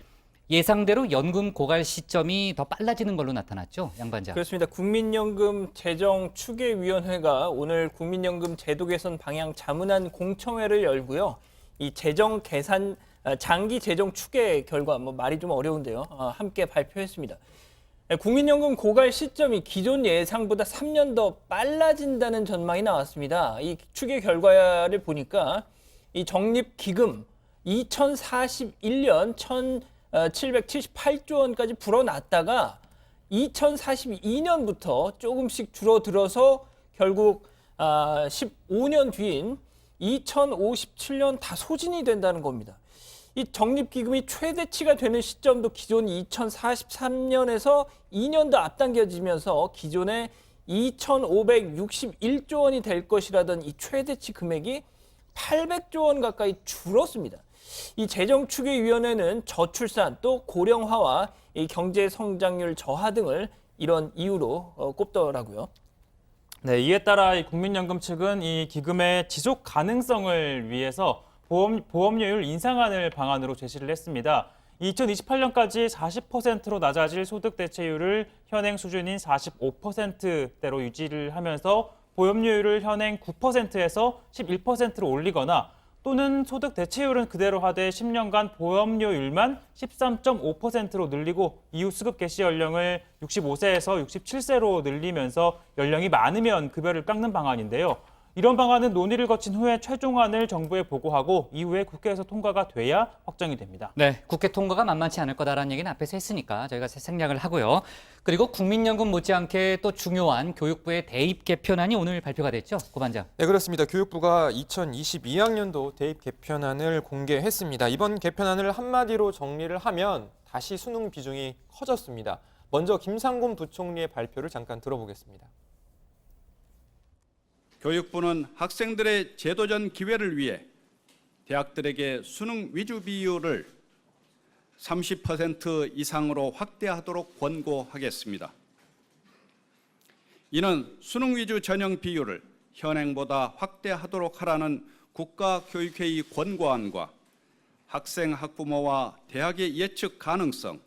예상대로 연금 고갈 시점이 더 빨라지는 걸로 나타났죠, 양 반장. 그렇습니다. 국민연금 재정추계위원회가 오늘 국민연금 제도 개선 방향 자문안 공청회를 열고요. 이 장기 재정 추계 결과, 말이 좀 어려운데요. 함께 발표했습니다. 국민연금 고갈 시점이 기존 예상보다 3년 더 빨라진다는 전망이 나왔습니다. 이 추계 결과를 보니까 이 적립기금 2041년 778조 원까지 불어났다가 2042년부터 조금씩 줄어들어서 결국 15년 뒤인 2057년 다 소진이 된다는 겁니다. 이 적립기금이 최대치가 되는 시점도 기존 2043년에서 2년 더 앞당겨지면서 기존에 2,561조 원이 될 것이라던 이 최대치 금액이 800조 원 가까이 줄었습니다. 이 재정추계위원회는 저출산 또 고령화와 이 경제 성장률 저하 등을 이런 이유로 꼽더라고요. 네, 이에 따라 이 국민연금 측은 이 기금의 지속 가능성을 위해서 보험료율 인상안을 방안으로 제시를 했습니다. 2028년까지 40%로 낮아질 소득 대체율을 현행 수준인 45%대로 유지를 하면서 보험료율을 현행 9%에서 11%로 올리거나 또는 소득 대체율은 그대로 하되 10년간 보험료율만 13.5%로 늘리고 이후 수급 개시 연령을 65세에서 67세로 늘리면서 연령이 많으면 급여를 깎는 방안인데요. 이런 방안은 논의를 거친 후에 최종안을 정부에 보고하고 이후에 국회에서 통과가 돼야 확정이 됩니다. 네, 국회 통과가 만만치 않을 거다라는 얘기는 앞에서 했으니까 저희가 생략을 하고요. 그리고 국민연금 못지않게 또 중요한 교육부의 대입 개편안이 오늘 발표가 됐죠, 고 반장. 네, 그렇습니다. 교육부가 2022학년도 대입 개편안을 공개했습니다. 이번 개편안을 한마디로 정리를 하면 다시 수능 비중이 커졌습니다. 먼저 김상곤 부총리의 발표를 잠깐 들어보겠습니다. 교육부는 학생들의 제도전 기회를 위해 대학들에게 수능 위주 비율을 30% 이상으로 확대하도록 권고하겠습니다. 이는 수능 위주 전형 비율을 현행보다 확대하도록 하라는 국가교육회의 권고안과 학생, 학부모와 대학의 예측 가능성,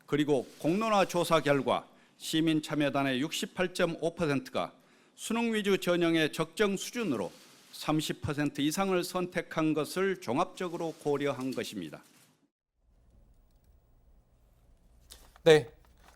그리고 공론화 조사 결과 시민참여단의 68.5%가 수능 위주 전형의 적정 수준으로 30% 이상을 선택한 것을 종합적으로 고려한 것입니다. 네,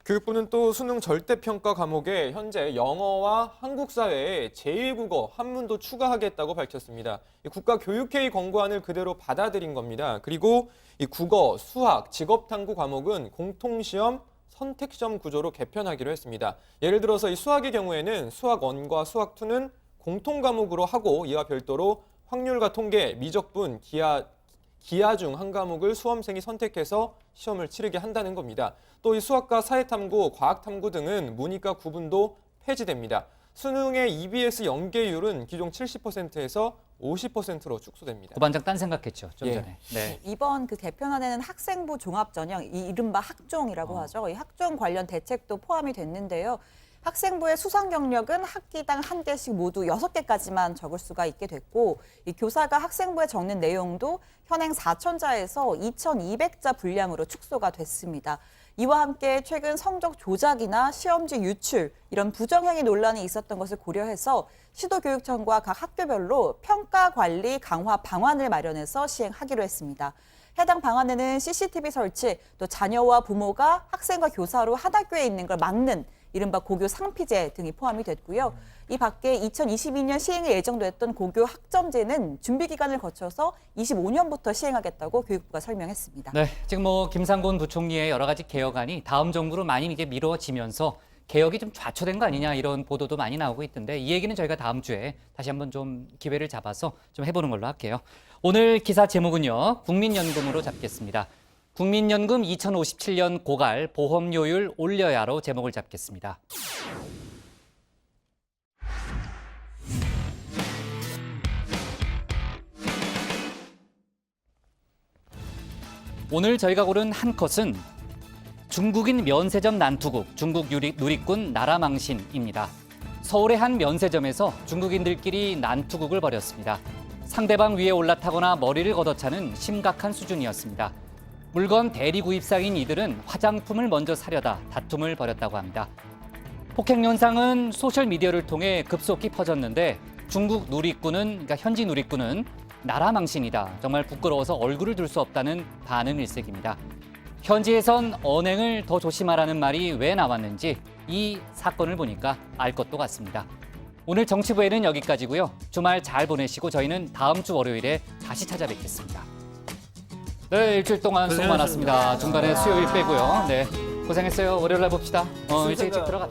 교육부는 또 수능 절대평가 과목에 현재 영어와 한국사회에 제1국어 한문도 추가하겠다고 밝혔습니다. 국가교육회의 권고안을 그대로 받아들인 겁니다. 그리고 이 국어, 수학, 직업탐구 과목은 공통시험, 선택시험 구조로 개편하기로 했습니다. 예를 들어서 이 수학의 경우에는 수학 1과 수학 2는 공통 과목으로 하고 이와 별도로 확률과 통계, 미적분, 기하 중 한 과목을 수험생이 선택해서 시험을 치르게 한다는 겁니다. 또 이 수학과 사회탐구, 과학탐구 등은 문이과 구분도 폐지됩니다. 수능의 EBS 연계율은 기존 70%에서 50%로 축소됩니다. 고 반장 딴 생각했죠, 좀 예. 전에. 네. 이번 그 개편안에는 학생부 종합전형, 이 이른바 학종이라고 하죠. 이 학종 관련 대책도 포함이 됐는데요. 학생부의 수상 경력은 학기당 1개씩 모두 6개까지만 적을 수가 있게 됐고, 이 교사가 학생부에 적는 내용도 현행 4,000자에서 2,200자 분량으로 축소가 됐습니다. 이와 함께 최근 성적 조작이나 시험지 유출, 이런 부정행위 논란이 있었던 것을 고려해서 시도교육청과 각 학교별로 평가 관리 강화 방안을 마련해서 시행하기로 했습니다. 해당 방안에는 CCTV 설치, 또 자녀와 부모가 학생과 교사로 한 학교에 있는 걸 막는 이른바 고교 상피제 등이 포함이 됐고요. 이 밖에 2022년 시행이 예정됐던 고교 학점제는 준비 기간을 거쳐서 25년부터 시행하겠다고 교육부가 설명했습니다. 네, 지금 김상곤 부총리의 여러 가지 개혁안이 다음 정부로 많이 이게 미뤄지면서 개혁이 좀 좌초된 거 아니냐 이런 보도도 많이 나오고 있던데 이 얘기는 저희가 다음 주에 다시 한번 좀 기회를 잡아서 좀 해보는 걸로 할게요. 오늘 기사 제목은요, 국민연금으로 잡겠습니다. 국민연금 2057년 고갈 보험료율 올려야로 제목을 잡겠습니다. 오늘 저희가 고른 한 컷은 중국인 면세점 난투국, 중국 누리꾼 나라망신입니다. 서울의 한 면세점에서 중국인들끼리 난투국을 벌였습니다. 상대방 위에 올라타거나 머리를 걷어차는 심각한 수준이었습니다. 물건 대리 구입사인 이들은 화장품을 먼저 사려다 다툼을 벌였다고 합니다. 폭행 현상은 소셜미디어를 통해 급속히 퍼졌는데 중국 누리꾼은, 그러니까 현지 누리꾼은 나라망신이다, 정말 부끄러워서 얼굴을 들 수 없다는 반응 일색입니다. 현지에선 언행을 더 조심하라는 말이 왜 나왔는지 이 사건을 보니까 알 것도 같습니다. 오늘 정치부에는 여기까지고요. 주말 잘 보내시고 저희는 다음 주 월요일에 다시 찾아뵙겠습니다. 네, 일주일 동안 수고 많았습니다. 중간에 수요일 빼고요. 네, 고생했어요. 월요일 날 봅시다. 일찍 들어갑시다.